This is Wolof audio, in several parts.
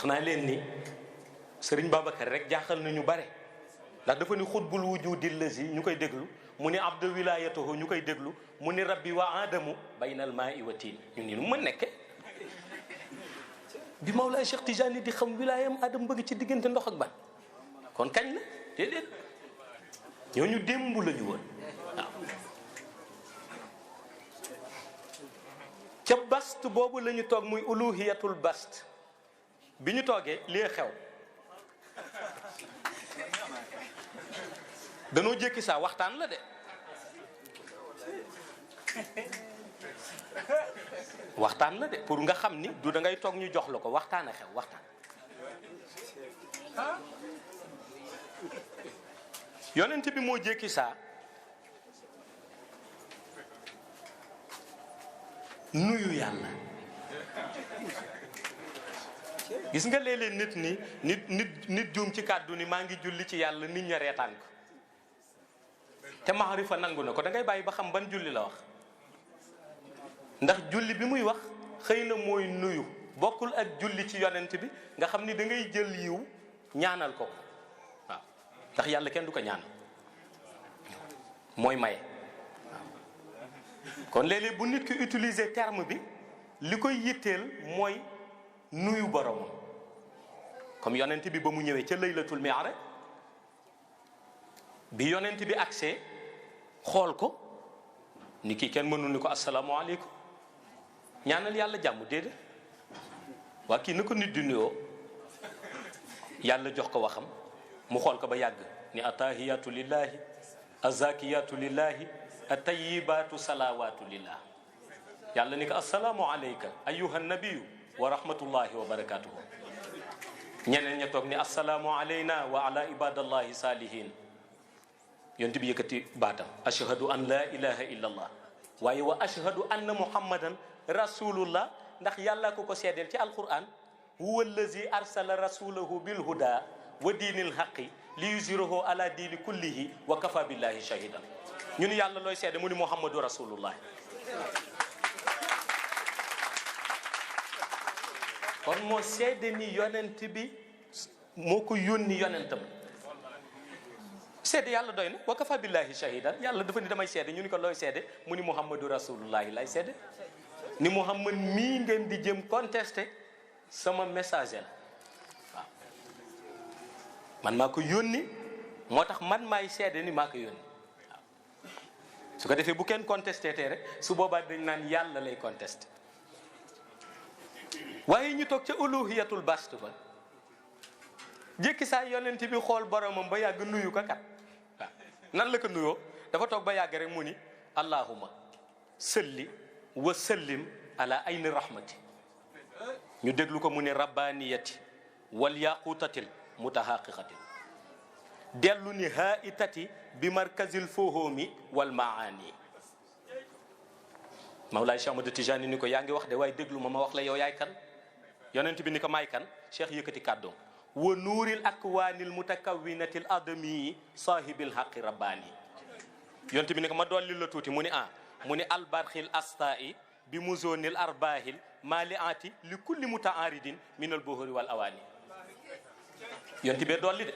wax naa leen ni sëriñ Babacar rek jaaxal nañu bare ndax dafa ni xutbul wujudi lazi ñu koy déglu mu ni abdu wilayatuhu ñu koy déglu mu ni rabbi wa adamu baynal maa'i wa tiin ñu ni nu ma nekke bi Mawlaay Cheikh Tijani di xam wilaayam adam bëgg ci diggante ndox ak ban kon kañ la déedéet ñooñu démb la ñu woon waaw ca bast boobu la ñu toog muy uluhiyatul bast bi ñu toogee lii xew danoo jékki saa waxtaan la de waxtaan la de pour nga xam ni du da ngay toog ñu jox la ko waxtaan a xew waxtaan yonent bi moo jékki saa nuyu yàlla gis nga léeg-léeg nit juum ci kàddu ni maa ngi julli ci yàlla nit ña reetaan ko te maarifa nangu na ko da ngay bàyyi ba xam ban julli la wax ndax julli bi muy wax xëy na mooy nuyu bokkul ak julli ci yonent bi nga xam ni da ngay jël yiw ñaanal ko waaw ndax yàlla kenn du ko ñaan mooy maye waaw kon léeg-léeg bu nit ki utiliser terme bi li koy yitteel mooy nuyu boromam comme yonent bi ba mu ñëwee ca laylatul mi'raj bi yonent bi agsee xool ko ni kii kenn mënul ni ko asalaamaaleykum ñaanal yàlla jàmm déedéet waa kii na ko nit di nuyoo yàlla jox ko waxam mu xool ko ba yàgg ni atahiyatu lillahi azakiyatu lillahi atayibatu salawatu lillah yàlla ni ko asalaamu alayka ayuha nabiyu wa rahmatullahi wa barakatuhu ñeneen ña toog ni asalaamu alayna wa ala ibadallahi salihin yonent bi yëkkati baatam ashhadu an la ilaha illa allah waaye wa ashhadu anna muhammadan rasulullah ndax yàlla ko seedeel ci alquran huwa allazi arsala rasulahu bilhuda wa diinil haqi li yuzhirahu ala diini kullihi wa kafa billahi shahidan ñu ni yàlla looy seede mu ni muhammadu rasulullah kon moo seede ni yonent bi moo ko yónni yonentam seede yàlla doy na wa kafa billahi shahidan yàlla dafa ni damay seede ñu ni ko looy seede mu ni muhammadu rasulullahi lay seede ni muhammad mii ngeen di jëm contesté sama messager la waaw man maa ko yónni moo tax man maay seede ni maa ko yónni waaw su ko defee bu kenn contesté te rek su boobaa dañ naan yàlla lay contesté waaye ñu toog ca uluhiyatul bast ba jékki saa yonent bi xool boromam ba yàgg nuyu ko kat waaw nan la ko nuyoo dafa toog ba yàgg rek mu ni allahumma salli wa sallim ala ayni rahmati ñu déglu ko mu ni rabbaniyati wal yaqutatil mutahaqiqati dellu ni haitati bi markazil fohoomi wal maani Mawlaay Cheikh Ahmad Tijani ni ko yaa ngi wax de waaye déglu ma wax la yow yaay kan yonent bi ni ko maay kan cheikh yëkkati kàddoom wa nuuril akwaanil mutakawwinatil adami saahibil haqqi rabbaani yonent bi ni ko ma dolli la tuuti mu ni mu ni albarxil astai bi muzonil arbahil maliati li kulli mutaaridin min al buhuri wal awaani yonent bee dolli de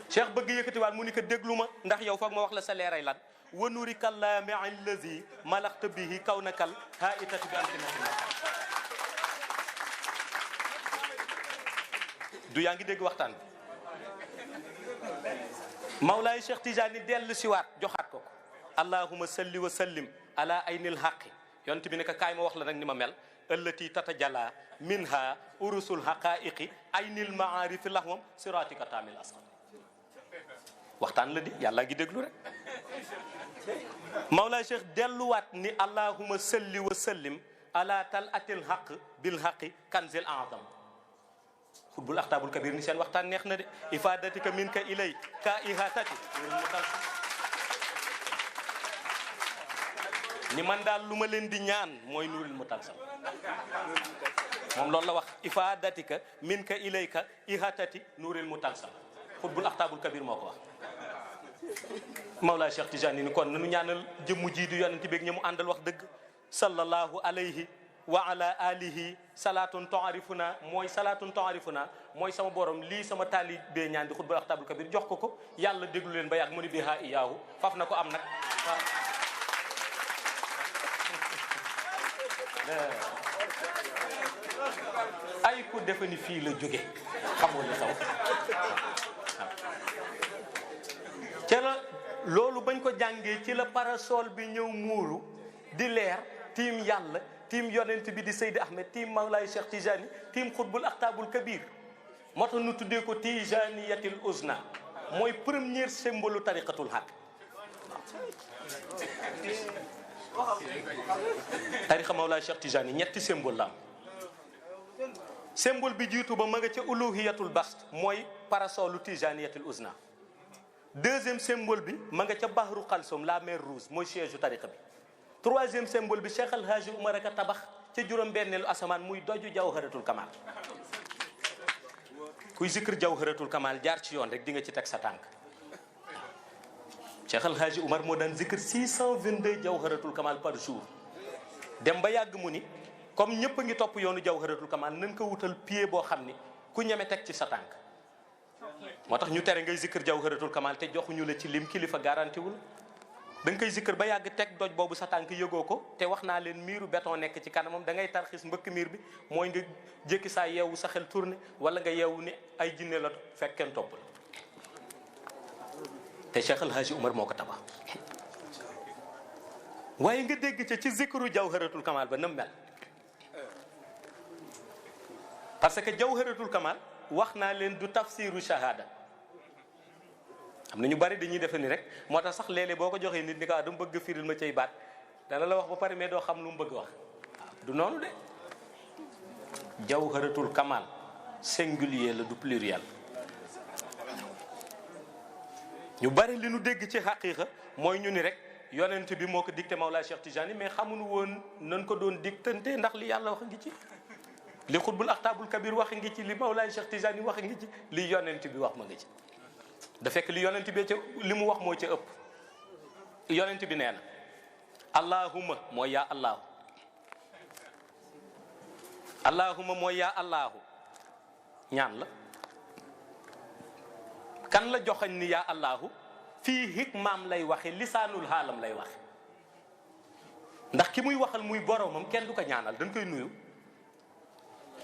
cheikh bëgg yëkkatiwaat mu ni ko déglu ma ndax yow foog ma wax la sa leeray lan wa nuuri kallaami allazi malaxta bihi kawnakal haitati bi alfinati du yaa ngi dégg waxtaan bi Mawlaay Cheikh Tijani dellu siwaat joxaat ko allahumma salli wa sallim ala aynil haqi yonent bi ne ko kaay ma wax la nag ni ma mel allati tatajalla minha urusul haqaiqi aynil maarifi lahwam siratika tamil asqam waxtaan la di yàlla ngi déglu rek Mawlaay Cheikh delluwaat ni allahumma salli wa sallim ala tal atil haq bil haqi kanzil azam xutbul axtaabul kabir ni seen waxtaan neex na de ifadatika min ka ilay ka ihatati ni man daal lu ma leen di ñaan mooy nuuril mutalsam moom loolu la wax ifadatika min ka ilay ka ihatati nuuril mutalsam xutbul axtaabul kabir moo ko wax Mawlaay Cheikh Tijani ni kon nanu ñaanal jëmmu ji di yonent beeg ñi mu àndal wax dëgg sallallahu alayhi wa ala alihi salaatun tuarifuna mooy salaatun tuarifuna mooy sama borom lii sama taalibe ñaan di xutbal axtaabul kabir jox ko ko yàlla déglu leen ba yàgg mu ni biha iyaahu faf na ko am nag ay ku defe ni fii la jóge xamoo li xaw ca la loolu bañ ko jàngee ci la parasol bi ñëw muuru di leer tiim yàlla tiim yonent bi di Seydi Ahmed tiim Mawlaay Cheikh Tijani tiim xutbul axtaabul kabir moo tax nu tuddee ko tijaniyatil uzna mooy première symbole tariqatul haq tariqa Mawlaay Cheikh Tijani ñetti symbole la am symbole bi jiitu ba ma nga ca uluhiyatul bast mooy parasolu tijaniyatil uzna deuxième symbole bi ma nga ca bahru xalsum la mer rouge mooy siège u tariqa bi troisième symbole bi Cheikh El Hadji Oumar ak a tabax ca juróom-benneelu asamaan muy doju jawharatul kamal kuy zikr jawharatul kamal jaar ci yoon rek di nga ci teg sa tànk Cheikh El Hadji Oumar moo daan zikr 622 jawharatul kamal par jour dem ba yàgg mu ni comme ñëpp a ngi topp yoonu jawharatul kamal nañ ko wutal pied boo xam ni ku ñeme teg ci sa tànk moo tax ñu tere ngay zikr jawharatul kamal te joxuñu la ci lim kilifa garanti wul da nga koy zikkër ba yàgg teg doj boobu sa tànk yëgoo ko te wax naa leen miiru béton nekk ci kanamam da ngay tarxis mbëkk miir bi mooy nga jékki saa yeewu sa xel tourné wala nga yeewu ni ay jinne la fekk kenn topp la te Cheikh El Hadji Oumar moo ko tabax waaye nga dégg ca ci zikru jawharatul kamal ba nam mel parce que jawharatul kamal wax naa leen du tafsiru shahada am na ñu bari dañuy defe ni rek moo tax sax léeg-léeg boo ko joxee nit ni ko dama bëgg firil ma cay baat dana la wax ba pare mais doo xam lu mu bëgg wax du noonu de jawharatul kamal singulier la du pluriel ñu bari li nu dégg ci xaqiiqa mooy ñu ni rek yonent bi moo ko dicté Mawlaay Cheikh Tijani mais xamuñu woon nan ko doon dictante ndax li yàlla wax ngi ci li xutbul axtaabul kabir wax ngi ci li Mawlaay Cheikh Tijani wax ngi ci li yonent bi wax ma ngi ci da fekk li yonent bi ca li mu wax moo ca ëpp yonent bi nee na allahuma mooy yaa allahu allahuma mooy yaa allahu ñaan la kan la joxañ ni yaa allahu fii hikmaam lay waxe lisaanul xaalam lay waxe ndax ki muy waxal muy boromam kenn du ko ñaanal dañ koy nuyu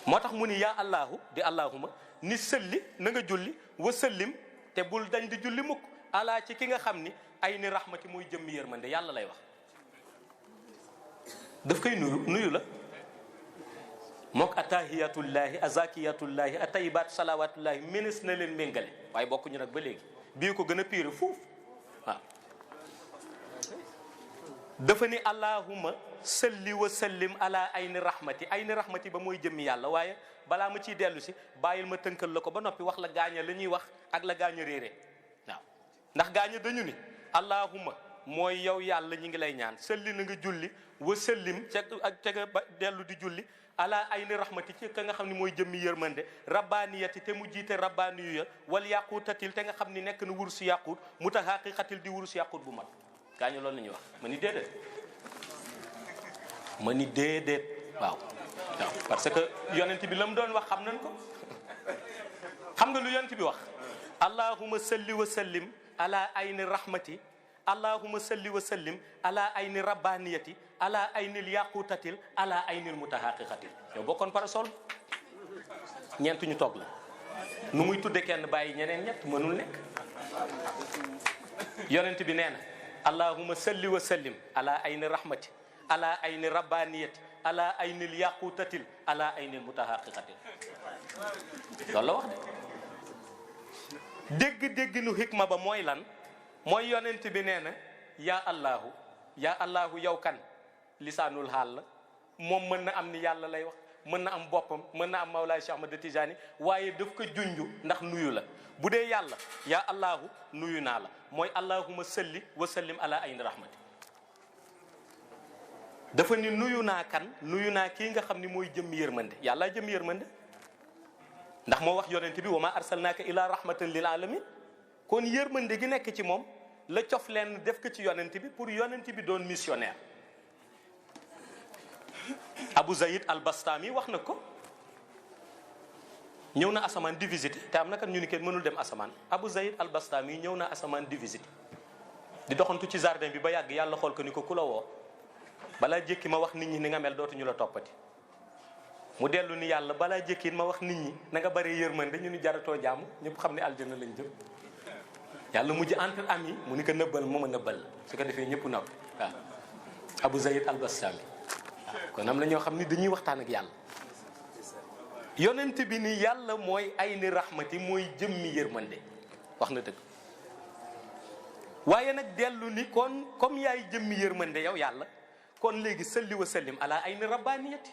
moo tax mu ni yaa allahu di allahuma ni sëlli na nga julli wa sëllim te bul dañ di julli mukk alaa ci ki nga xam ni ay ni rahmati muy jëmmi yërmande yàlla lay wax daf koy nuyu la mook atahiyatullahi azakiyatullahi atayibat salawatullahi menes na leen méngale waaye bokkuñu nag ba léegi bii ko gën a piire foofu waaw dafa ni allahumma salli wa sallim ala ayni rahmati ba mooy jëmmi yàlla waaye balaa ma ciy dellu si bàyyil ma tënkal la ko ba noppi wax la gaaña la ñuy wax ak la gaaña réere waaw ndax gaaña dañu ni allahumma mooy yow yàlla ñi ngi lay ñaan salli na nga julli wa sallim ca nga ba dellu di julli ala ayni rahmati ci ka nga xam ne mooy jëmmi yërmande rabbaniyati te mu jiite rabbaniyu ya wal yaqutatil te nga xam ni nekk na wurus yaqut mutahaqiqatil di wurus yaqut bu mag gaaña loolu la ñuy wax ma ni déedéet waaw parce que yonent bi la mu doon wax xam nañ ko xam nga lu yonent bi wax allahumma salli wa sallim ala ayni rahmati allahumma salli wa sallim ala ayni rabbaniyati ala aynil yaqutatil ala aynil mutahaqiqatil yow bokkoon parasol ñeent ñu toog la nu muy tudde kenn bàyyi ñeneen ñett mënul nekk yonent bi nee na allahumma salli wa sallim ala ayni rahmati ala ayni rabbaniyati ala aynil yaqutatil ala aynil mutahaqiqatil loolu la wax de dégg nu hikma ba mooy lan mooy yonent bi nee na yaa allahu yow kan lisaanul xaal la moom mën na am ni yàlla lay wax mën na am boppam mën na am Mawlaay Cheikh Ahmad Tijani waaye daf ko junju ndax nuyu la bu dee yàlla yaa allahu nuyu naa la mooy allahumma salli wa sallim ala ayni rahmati dafa ni nuyu naa kii nga xam ni mooy jëmm yërmande yàlla jëmm yërmande ndax moo wax yonent bi wa ma arsalnaaka ila rahmatan lil alamin kon yërmande gi nekk ci moom la cof leen def ko ci yonent bi pour yonent bi doon missionnaire Abu Zayd al-Bastami wax na ko. ñëw na asamaan di visite te am na kat ñu ni kenn mënul dem asamaan. Abu Zayd al-Bastami ñëw na asamaan di visite di doxantu ci jardin bi ba yàgg yàlla xool ko ni ko ku la woo balaa jékki ma wax nit ñi ni nga mel dootuñu la toppati. mu dellu ni yàlla balaa jékki ma wax nit ñi na nga bari yërmande ñu ni jaratoo jàmm ñëpp xam ne aljana lañ jëm. yàlla mujj entre amis mu ni ko nëbbal ma nëbbal su ko defee ñëpp noppi waaw. Abu Zayd al-Bastami waaw kon am na ñoo xam ni dañuy waxtaan ak yàlla. yonent bi ni yàlla mooy ayni rahmati mooy jëmmi yërmande wax na dëgg waaye nag dellu ni kon comme yaay jëmmi yërmande yow yàlla kon léegi salli wa sallim ala ayni rabbaniyati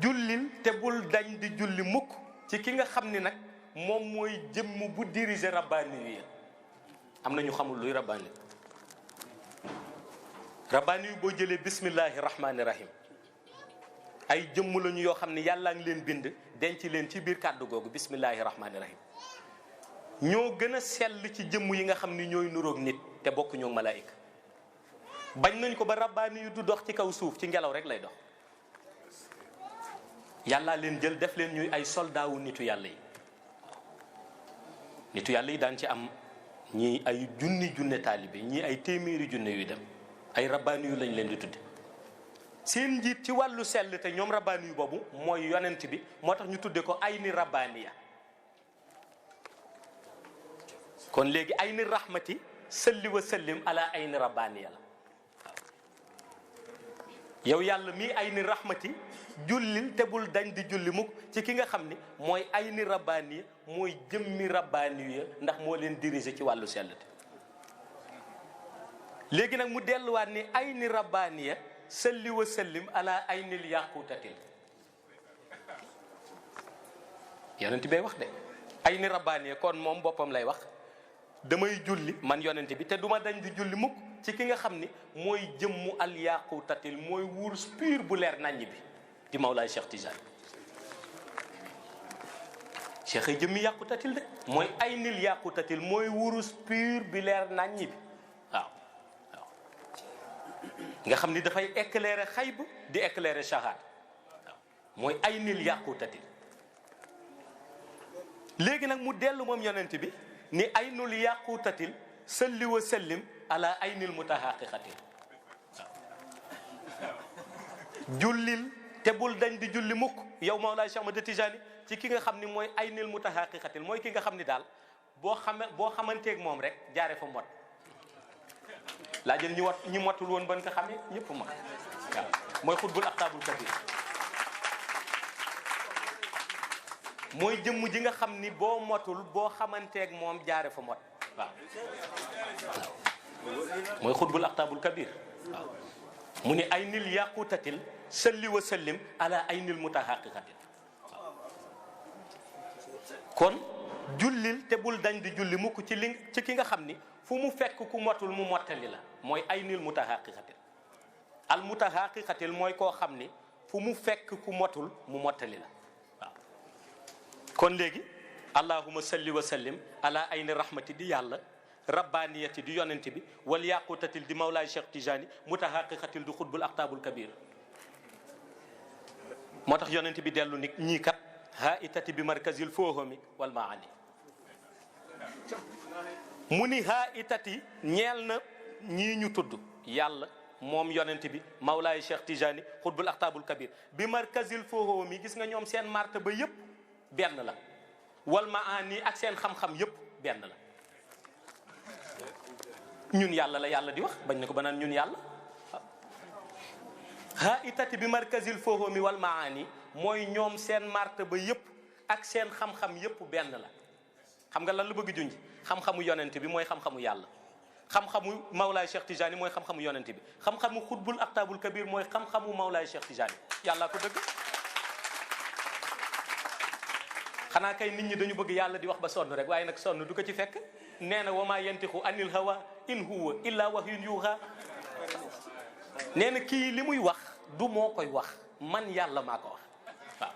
jullil te bul dañ di julli mukk ci ki nga xam ni nag moom mooy jëmm bu diriger rabbani yi am na ñu xamul luy rabbani yi boo jëlee bismillahi rahmani rahim ay jëmm lañu yoo xam ne yàllaa ngi leen bind denc leen ci biir kàddu googu bismillahi rahmani rahim ñoo gën a sell ci jëmm yi nga xam ni ñooy nuroog nit te bokk ñoo malaayika bañ nañ ko ba rabbaani yu du dox ci kaw suuf ci ngelaw rek lay dox yàllaa leen jël def leen ñuy ay soldat wu nitu yàlla yi nitu yàlla yi daan ci am ñii ay junne taalibe ñii ay téeméeri junne yuy dem ay rabbaani yu lañ leen di tudde seen njiit ci wàllu sell te ñoom rabbaani yu boobu mooy yonent bi moo tax ñu tudde ko ay ni rabbaaniya kon léegi ay ni rahmati salli wa sallim ala ay ni rabbaaniya la yow yàlla mii ay ni rahmati jullil te bul dañ di julli mukk ci ki nga xam ni mooy ay ni rabbaaniya mooy jëmmi rabbaaniya ndax moo leen diriger ci wàllu sell te léegi nag mu delluwaat ni ay ni rabbaaniya salli wa sallim ala aynil yaqutatil yonent bay wax de ay ni rabbaaniya kon moom boppam lay wax damay julli man yonent bi te duma dañ di julli mukk ci ki nga xam ni mooy jëmmu al yaqutatil mooy wurus pur bu leer naññ bi di Mawlaay Cheikh Tijaan Cheikh ay jëmmi yaqutatil de mooy aynil yaqutatil mooy wurus pur bi leer naññ bi waaw nga xam ni dafay éclairer xayb di éclairer shahad waaw mooy aynil yaqutatil léegi nag mu dellu moom yonent bi ni aynul yaqutatil salli wa sallim ala aynil mutahaqiqatil waaw jullil te bul dañ di julli mukk yow Mawlaay Cheikh Ahmad Tijaani ci ki nga xam ni mooy aynil mutahaqiqatil mooy ki nga xam ni daal boo xamanteeg moom rek jaare fa mot laa jël ñu motul woon ban ko xamee ñëpp mot waaw mooy xutbul aqtaabul kabir mooy jëmm ji nga xam ni boo motul boo xamanteeg moom jaare fa mot waaw mooy xutbul aqtaabul kabir waaw mu ne ay nil yaqutatil salli wa sallim ala ay nil mutahaqiqatil waaw kon jullil te bul dañ di julli mukk ci ki nga xam ni fu mu fekk ku motul mu mottali la mooy ay nil mutahaqiqatil al mutahaqiqatil mooy koo xam ni fu mu fekk ku motul mu mottali la waaw kon léegi allahuma salli wa sallim ala ayni rahmati di yàlla rabbaniyati di yonent bi wal yaqutatil di Mawlaay Cheikh Tijani mutahaqiqatil di xutbul aqtaabul kabir moo tax yonent bi dellu ni ñii kat ha itati bi markazil foohami wal maani mu ni ha itati ñeel na ñii ñu tudd yàlla moom yonent bi Mawlaay Cheikh Tijani xutbul aqtaabul kabir bi markazil foohami gis nga ñoom seen martaba yépp benn la wal maani ak seen xam-xam yépp benn la ñun yàlla la yàlla di wax bañ na ko ba naan ñun yàlla ha itati bi markazil foohami wal maani mooy ñoom seen martaba yépp ak seen xam-xam yépp benn la xam nga lan la bëgg junj xam-xamu yonent bi mooy xam-xamu yàlla xam-xamu Mawlaay Cheikh Tijani mooy xam-xamu yonent bi xam-xamu xutbul aqtaabul kabir mooy xam-xamu Mawlaay Cheikh Tijani yàllaa ko dëgg xanaa kay nit ñi dañu bëgg yàlla di wax ba sonn rek waaye nag sonn du ko ci fekk nee na wa maa yantixu anil hawa in huwa illa wahyun yuha nee na kii li muy wax du moo koy wax man yàlla maa ko wax waaw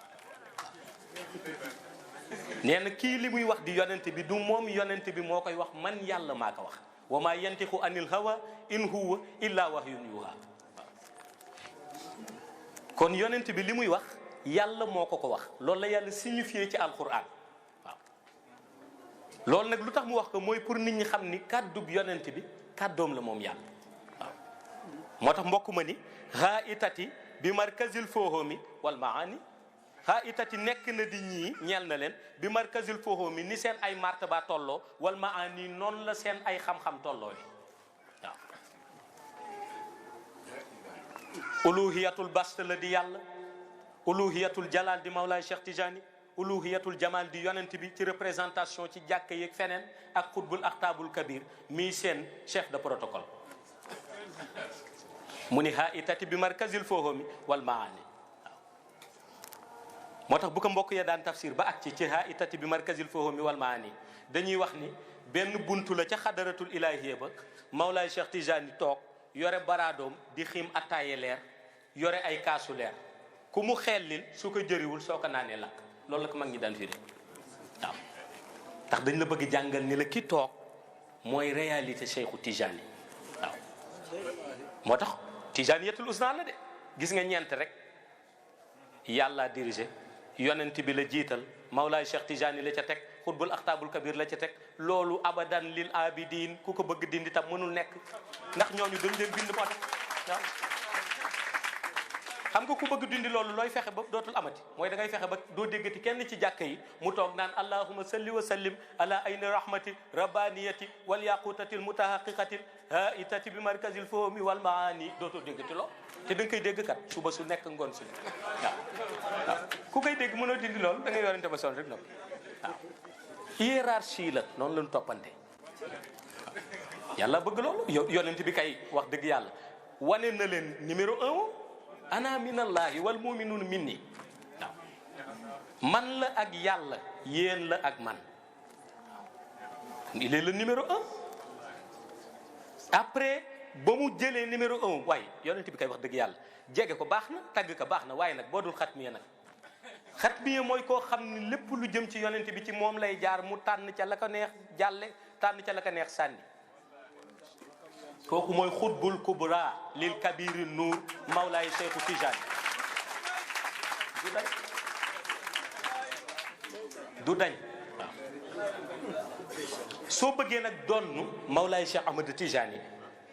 nee na kii li muy wax di yonent bi du moom yonent bi moo koy wax man yàlla maa ko wax wa maa yantixu anil hawa in huwa illa wahyun yuha kon yonent bi li muy wax yàlla moo ko wax loolu la yàlla signifié ci alquran waaw loolu nag lu tax mu wax ko mooy pour nit ñi xam ni kàddub yonent bi kàddoom la moom yàlla waaw moo tax mbokk ma ni haa itati bi markazil foohoomi wal maani haa itati nekk na di ñii ñeel na leen bi markazil foohoomi ni seen ay martaba tolloo wal maani noonu la seen ay xam-xam tolloo yi waaw uluhiyatul bast la di yàlla uluhiyatul jalal di Mawlaay Cheikh Tijani uluhiyatul jamal di yonent bi ci représentation ci jàkk yeeg feneen ak xutbul axtaabul kabir mii seen chef de protocole mu ni haa itati bi markazil foohoomi wal maani moo tax bu ko mbokk ya daan tafsir ba ak ci haa itati bi markazil foohoomi wal maani dañuy wax ni benn buntu la ca xadaratul ilahiyya ba Mawlaay Cheikh Tijani toog yore baraadoom di xiim attaaye leer yore ay kaasu leer ku mu xellil su ko jëriwul soo ko naanee lakk loolu la ko mag ñi daan firi waaw ndax dañ la bëgg jàngal ni la ki toog mooy réalité Cheikhu Tijani waaw moo tax Tijaniyatul usna la de gis nga ñeent rek yàlla dirigé yonent bi la jiital Mawlaay Cheikh Tijani la ca teg xutbul axtaabul kabir la ca teg loolu abadan lil abidin ku ko bëgg dindi tam mënul nekk ndax ñooñu dañ leen bind moo tax waaw xam nga ku bëgg dindi loolu looy fexe ba dootul amati mooy da ngay fexe ba doo déggati kenn ci jàkka yi mu toog naan allahumma salli wa sallim ala ayni rahmati rabbaniyati wal yaqutatil mutahaqiqatil haitati bi markazil foomi wal maani dootoo déggati lool te da nga koy dégg kat suba su nekk ngoon su nekk waaw waaw ku koy dégg mënoo dindi loolu da ngay yorante ba son rek noonu waaw hiérarchie la noonu lañu toppante yàlla bëgg loolu yonent bi kay wax dëgg yàlla wane na leen numéro 1 ana minallahi wal muminuuna minni waaw man la ak yàlla yéen la ak man il est le numéro 1 après ba mu jëlee numéro 1 waaye yonent bi kay wax dëgg yàlla jege ko baax na tagg ko baax na waaye nag boo dul xatmiya nag xatmiya mooy koo xam ni lépp lu jëm ci yonent bi ci moom lay jaar mu tànn ca la ko neex jàlle tànn ca la ko neex sànni kooku mooy xutbul kubra lil kabiri nuur Mawlaay Cheikhu Tijani du dañ waaw soo bëggee nag donn Mawlaay Cheikh Ahmad Tijani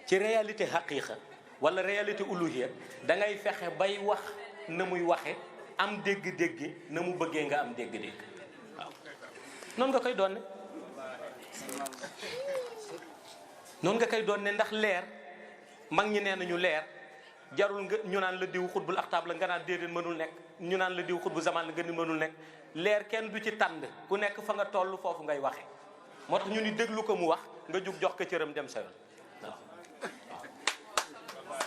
ci réalité haqiqa wala réalité uluhiya da ngay fexe bay wax na muy waxe am dégg-dégg na mu bëggee nga am dégg-dégg waaw noonu nga koy donne noonu nga koy doon ne ndax leer mag ñi nee nañu leer jarul nga ñu naan la diw xutbul axtaab la nga naan déedéet mënul nekk ñu naan la diw xutbu zaman la nga ni mënul nekk leer kenn du ci tànd ku nekk fa nga toll foofu ngay waxe moo tax ñu ni déglu ko mu wax nga jug jox ko cëram dem sa yoon waaw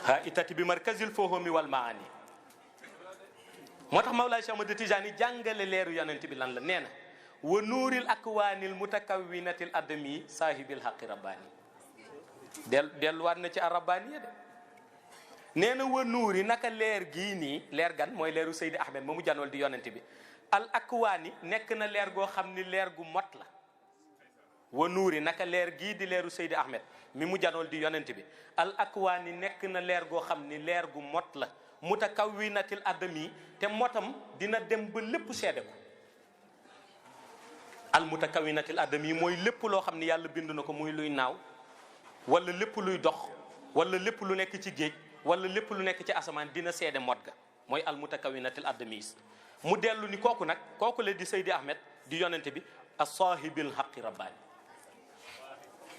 ha itati bi markazil foohoomi wal maani moo tax Mawlaay Cheikh Ahmad Tijani jàngale leeru yonent bi lan la nee na wa nuuril akwaanil mutakawwinatil adami saahibil haqqi rabbaani delluwaat na ci arabaniya de nee na wa nuuri naka leer gii nii leer gan mooy leeru Seydi Ahmed ma mu janool di yonent bi al akwaani nekk na leer goo xam ni leer gu mot la wa nuuri naka leer gii di leeru Seydi Ahmed mi mu janool di yonent bi al akwaani nekk na leer goo xam ni leer gu mot la mutakawwinatil adami te motam dina dem ba lépp seede ko al mutakawwinatil adami mooy lépp loo xam ni yàlla bind na ko muy luy naaw wala lépp luy dox wala lépp lu nekk ci géej wala lépp lu nekk ci asamaan dina seede mot ga mooy al mutakawwinatil adamis mu dellu ni kooku nag kooku la di Seydi Ahmed di yonente bi as-saahibil haqqi rabbaani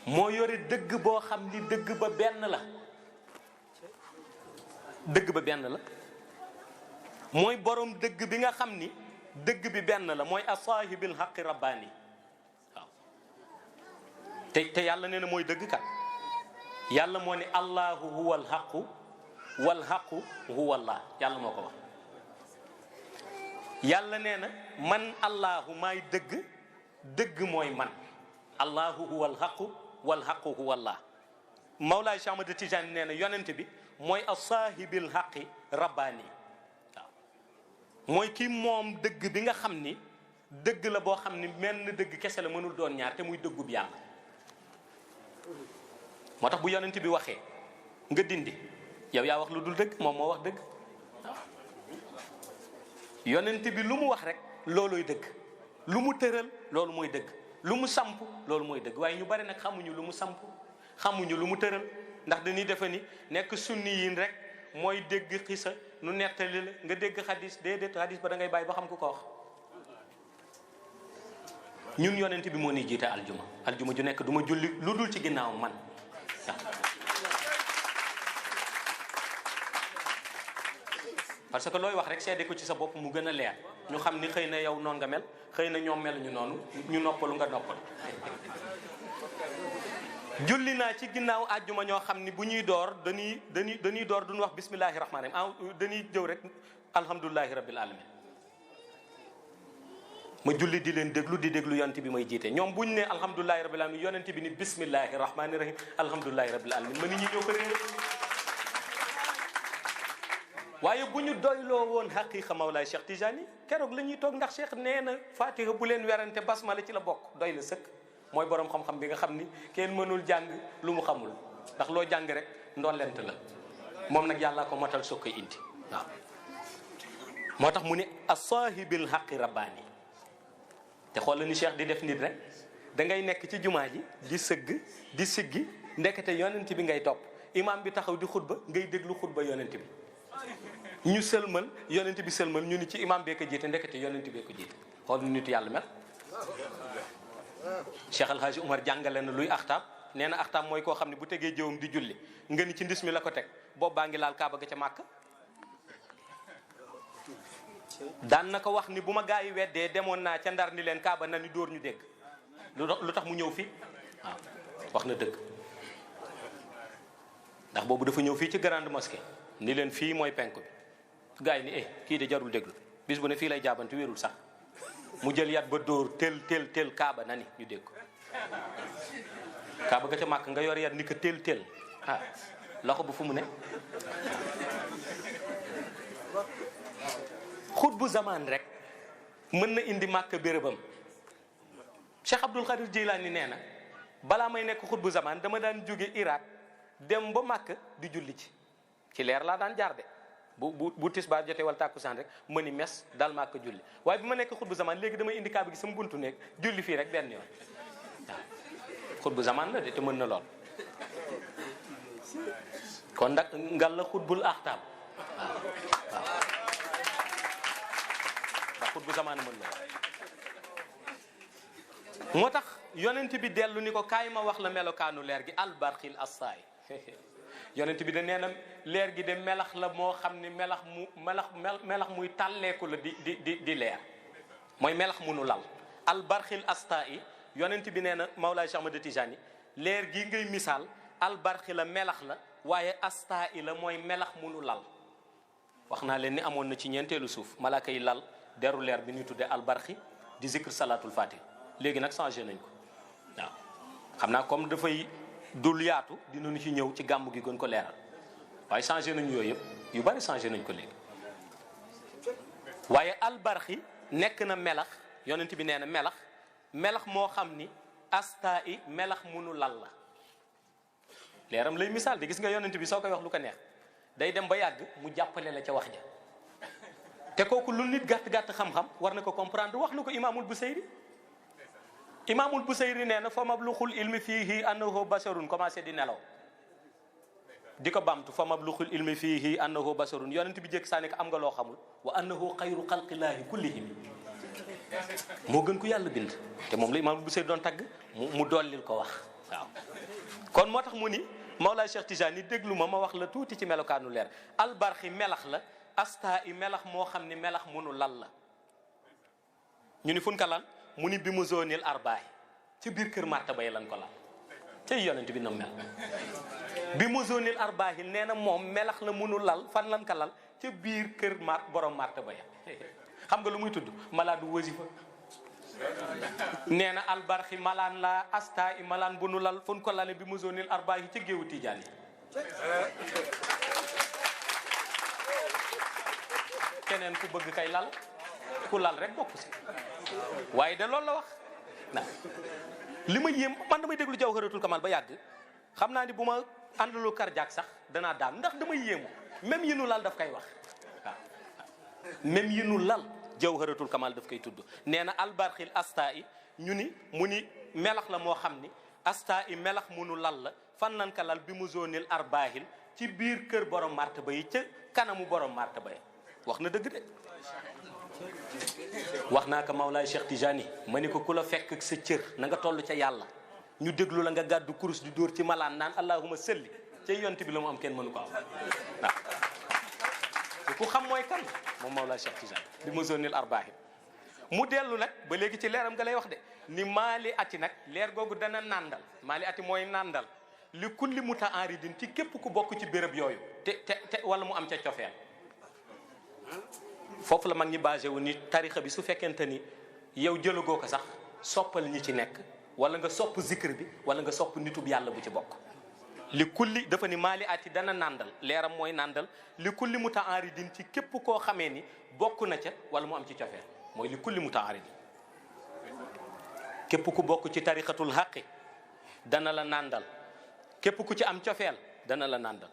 moo yore dëgg boo xam ni dëgg ba benn la dëgg ba benn la mooy borom dëgg bi nga xam ni dëgg bi benn la mooy as-saahibil haqqi rabbaani waaw te yàlla nee na mooy dëgg kat yàlla moo ne allahu huwa alhaqu walhaqu huwa allah yàlla moo ko wax yàlla nee na man allahu maay dëgg dëgg mooy man allahu huwa alhaqu walhaqu huwa allah Mawlaay Cheikh Ahmad Tijani nee na yonent bi mooy asaahibil haqi rabbaani waaw mooy kii moom dëgg bi nga xam ni dëgg la boo xam ni menn dëgg kese la mënul doon ñaar te muy dëggub yàlla moo tax bu yonent bi waxee nga dindi yow yaa wax lu dul dëgg moom moo wax dëgg waaw yonent bi lu mu wax rek loolooy dëgg, lu mu tëral loolu mooy dëgg, lu mu samp loolu mooy dëgg. waaye ñu bari nag xamuñu lu mu samp, xamuñu lu mu tëral, ndax dañuy defe ni nekk sunni yin rek mooy dégg xisa nu nettali la nga dégg xadis. déedéet, xadis ba da ngay bàyyi ba xam ku ko wax. ñun yonent bi moo ni jiite aljuma, aljuma ju nekk du ma julli lu dul ci ginnaaw man. parce que looy wax rek seede ko ci sa bopp mu gën a leer, ñu xam ni xëy na yow noonu nga mel, xëy na ñoom meluñu noonu, ñu noppalu nga noppal. julli naa ci ginnaaw àjjuma ñoo xam ni bu ñuy door dañuy door duñu wax bismillahi rahmaani rahim, dañuy jëw rek alhamdulillahi rabbil alamin. ma julli di leen déglu di déglu yonent bi may jiite. ñoom buñ ne alhamdulillahi rabbil alamin yonent bi ni bismillahi rahmaani rahim alhamdulillahi rabbil alamin ma nit ñi ñoo ko réer. waaye bu ñu doyloo woon xaqiqa Mawlaay Cheikh Tijani keroog la ñuy toog, ndax Cheikh nee na Fatiha bu leen werante basmala ci la bokk, doy na sëkk. mooy borom xam-xam bi nga xam ni kenn mënul jàng lu mu xamul, ndax loo jàng rek ndollent la, moom nag yàllaa ko motal soo koy indi. waaw moo tax mu ne asaahibil xaqi rabbaani. te xoolal ni Cheikh di def nit rek, da ngay nekk ci jumaa ji di sëgg di siggi, ndekete yonent bi ngay topp. imaam bi taxaw di xutba ngay déglu xutba yonent bi, ñu sëlmal yonent bi sëlmal ñu ni ci imaam bee ko jiite, ndekete yonent bee ko jiite. xool ni nitu yàlla mel. Cheikh El Hadj Umar jàngale na luy axtaab, nee na axtaab mooy koo xam ne bu tegee jëwam di julli nga ni ci ndis mi la ko teg, boobu baa ngi laal kaaba ga ca màkk. daan na ko wax ni bu ma gaa yi weddee demoon naa ca ndar ni leen kaaba na ni dóor ñu dégg, lu tax mu ñëw fii. waaw wax na dëgg, ndax boobu dafa ñëw fii ci grande mosquée ni leen fii mooy penk bi. gaa yi ni kii de jarul déglu, bis bu ne fii lay jaabante wérul sax. mu jël yat ba dóor tel kaaba na ni ñu dégg ko. kaaba ga ca màkk nga yor yat ni ko tel loxo bu fu mu ne. xut bu zamaan rek mën na indi màkk bérébam. Cheikh Abdul Qadir Jilani nee na balaa may nekk xut bu zamaan dama daan jóge Irak dem ba màkk di julli ci leer laa daan jaar de. bu tisbaar jotee wala tàkkusaan rek ma ni mes dal maa ko julli. waaye bi ma nekk xutbu zaman léegi damay indi kaaba gi sama buntu nekk julli fii rek benn yoon. waaw xutbu zaman la de te mën na lool. kon nag ngal la xutbul axtaab. waaw ndax xutbu zaman mën na lool. moo tax yonent bi dellu ni ko kaay ma wax la melokaanu leer gi albarxil assaay. yonent bi de nee na leer gi de melax la moo xam ni melax muy tàlleeku la di leer, mooy melax munu lal. albarxil asta yi yonent bi nee na Mawlaay Cheikh Ahmad Tijani leer gi ngay misaal albarxi la melax la, waaye asta yi la mooy melax munu lal. wax naa leen ni amoon na ci ñeenteelu suuf malaaka yi lal deru leer bi ñuy tuddee albarxi di zikr salatul fatih. léegi nag changé nañ ko. waaw xam naa comme dafay dul yaatu dinañu ci ñëw ci gàmmu gi gën ko leeral, waaye changé nañu yooyu yëpp, yu bari changé nañ ko léegi. waaye albarxi nekk na melax, yonent bi nee na melax moo xam ni asta i melax munu lal la. leeram lay misaal de, gis nga yonent bi soo koy wax lu ko neex day dem ba yàgg mu jàppale la ca wax ja. te kooku lu nit gàtt xam-xam war na ko comprendre. wax na ko imaamul Busayri. imaamul Busayri nee na fa mabluxul ilmi fiihi annahu basharun, commencé di nelaw di ko bamtu fa mabluxul ilmi fiihi annahu basharun. yonent bi jëkk saa ne ko am nga loo xamul, wa annahu xayru xalqillaahi kullihim, moo gën ku yàlla bind. te moom la imaamul Busayri doon tagg mu dollil ko wax. waaw kon moo tax mu ni Mawlaay Cheikh Tijani déglu ma wax la tuuti ci melokaanu leer. albarxi melax la, asta i melax moo xam ni melax munu lal la. ñu ni fun ka lal mu ni bi mu zonil arbaahi ci biir kër martaba yi lan ko lal. tey yonent bi na mel bi mu zonil arbaahi nee na moom melax la munu lal fan lan ka lal ca biir kër borom martaba ya. xam nga lu muy tudd malaadu wasifa. nee na albarxi malaan la, asta i malaan bu nu lal fun ko lale bi mu zonil arbaahi ca géewu Tijaan yi. keneen ku bëgg kay lal ku lal rek bokk si. waaye de loolu la wax. li ma yéem man damay déglu Jawharatul Kamal ba yàgg xam naa ni bu ma àndaloo cardiaque sax danaa daan, ndax damay yéemu même yi nu lal daf koy wax. waaw même yi nu lal jawharatul kamal daf koy tudd. nee na albarxil asta i ñu ni mu ni melax la moo xam ni asta i melax munu lal la fan lan ka lal bi mu zonil arbaahil ci biir kër borom martaba yi ca kanamu borom martaba yi. wax na dëgg de wax naa ko Mawlaay Cheikh Tijani ma ni ko ku la fekk sa cër na nga toll ca yàlla ñu déglu la nga gàddu kurus di dóor ci malaan naan allahuma salli ca yonte bi la mu am kenn mënu ko am waaw ku xam mooy kan moom Mawlaay Cheikh Tijani bi mu zonil arbaahil mu dellu nag ba léegi ci leeram nga lay wax de ni maali ati nag leer googu dana nàndal maali ati mooy nàndal li kulli mutaaridin ci képp ku bokk ci béréb yooyu te wala mu am ca cofeel foofu la mag ñi basé wu ni tarixa bi su fekkente ni yow jëlagoo ko sax soppal ñi ci nekk wala nga sopp zikr bi wala nga sopp nitub yàlla bu ci bokk li kulli dafa ni maali ati dana nàndal leeram mooy nàndal li kulli mutaaridin ci képp koo xamee ni bokk na ca wala mu am ci cofeel mooy li kulli mutaaridin képp ku bokk ci tarixatul xaqi dana la nàndal képp ku ci am cofeel dana la nàndal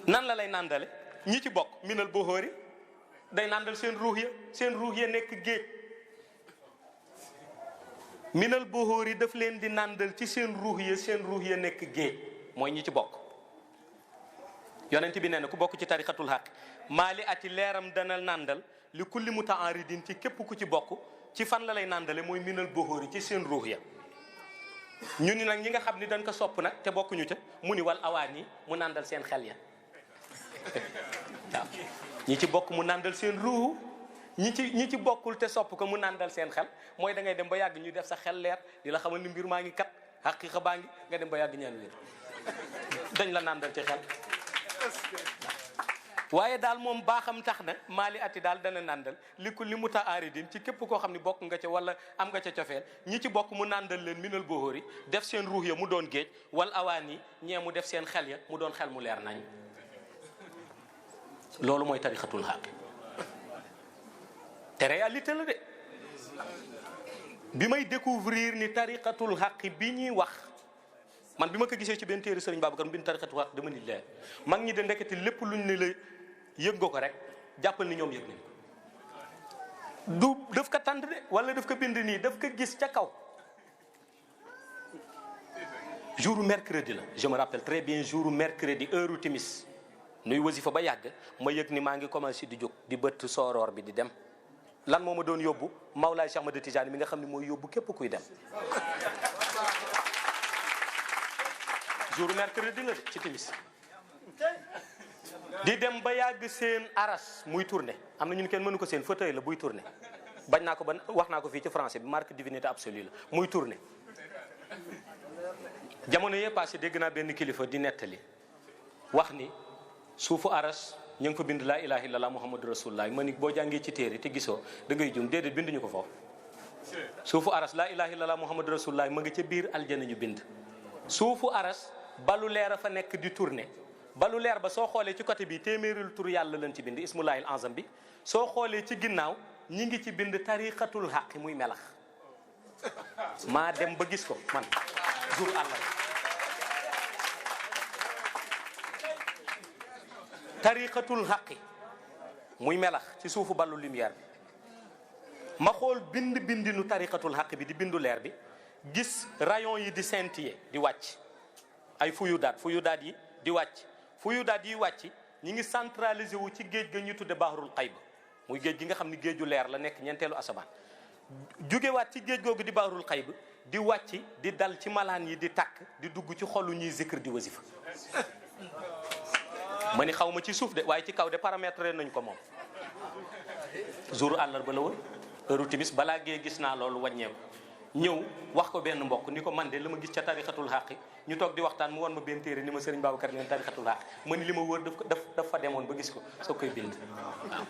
nan la lay nàndale ñi ci bokk minal boxóori day nàndal seen ruux ya nekk géej minal boxóori daf leen di nàndal ci seen ruux ya nekk géej mooy ñi ci bokk yonent bi nee na ku bokk ci tarixatul xaq maali ati leeram dana nàndal li kulli mutaaridin ci képp ku ci bokk ci fan la lay nàndale mooy minal boxóori ci seen ruux ya ñu ni nag ñi nga xam ni dañ ko sopp nag te bokkuñu ca mu ni wal awaan yi mu nàndal seen xel ya waaw ñi ci bokk mu nàndal seen ruuxu ñi ci bokkul te sopp ko mu nàndal seen xel mooy da ngay dem ba yàgg ñu def sa xel leer di la xamal ni mbir maa ngi kat xaqiiqa baa ngi nga dem ba yàgg ñaan wér dañ la nàndal ci xel waaye daal moom baaxam tax na maali ati daal dana nàndal li ko li mu ta aaridin ci képp koo xam ne bokk nga ca wala am nga ca cofeel ñi ci bokk mu nàndal leen minal boxóori def seen ruux ya mu doon géej wal awaan yi ñee mu def seen xel ya mu doon xel mu leer nañ loolu mooy tarixatul xaq te réalité la de bi may découvrir ni tarixatul xaq bi ñuy wax man bi ma ko gisee ci benn téere Sëriñ Babacar bi tarixatul xaq dama ni leer mag ñi de ndekete lépp luñ ne la yëg nga ko rek jàppal ni ñoom yëg nañ ko du daf ko tànd de wala daf ko bind nii daf ko gis ca kaw jour mercredi la je me rappelle très bien jour mercredi heure timis nuy wasifa ba yàgg ma yëg ni maa ngi commencé di jóg di bëtt sooroor bi di dem lan moo ma doon yóbbu Mawlaay Cheikh Ahmad Tijaani mi nga xam ne mooy yóbbu képp kuy dem jour mercredi la de ci timis di dem ba yàgg seen aras muy tourné am na ñun kenn mënu ko seen fauteuil la buy tourné bañ naa ko ba wax naa ko fii ci français bi marque divinité absolue la muy tourné jamono yee passé dégg naa benn kilifa di nettali wax ni suufu aras ñu ngi fa bind laa ilaha illallah muhammadu rasulullah ma ni boo jàngee ci téere te gisoo da ngay jum déedéet binduñu ko foofu suufu aras laa ilaha illallah muhammadu rasulullah ma nga ca biir aljana ñu bind suufu aras balu leer a fa nekk di tourné balu leer ba soo xoolee ci côté bi téeméerul tur yàlla lañ ci bind ismullahil azam bi soo xoolee ci ginnaaw ñi ngi ci bind tariqatul xaq muy melax maa dem ba gis ko man jour àllah tariqatul xaqi muy melax ci suufu ballu lumière bi ma xool bindinu tariqatul xaq bi di bindu leer bi gis rayon yi di scintiller di wàcc ay fuyudaat yi di wàcc fuyudaat yi wàcc ñi ngi centralisé wu ci géej ga ñu tudde bahrul xayb muy géej gi nga xam ni géeju leer la nekk ñeenteelu asamaan jógewaat ci géej googu di bahrul xayb di wàcc di dal ci malaan yi di tàkk di dugg ci xolu ñuy zikr di wasifa ma ni xaw ma ci suuf de waaye ci kaw de paramétre nañ ko moom jour àllarba la woon heure timis balaa gee gis naa loolu wàññeeku ñëw wax ko benn mbokk ni ko man de la ma gis ca tarixatul xaqi ñu toog di waxtaan mu won ma benn téere ni ma Sëriñ Babacar leen tarixatul xaqi ma ni li ma wër daf fa demoon ba gis ko soo koy bind waaw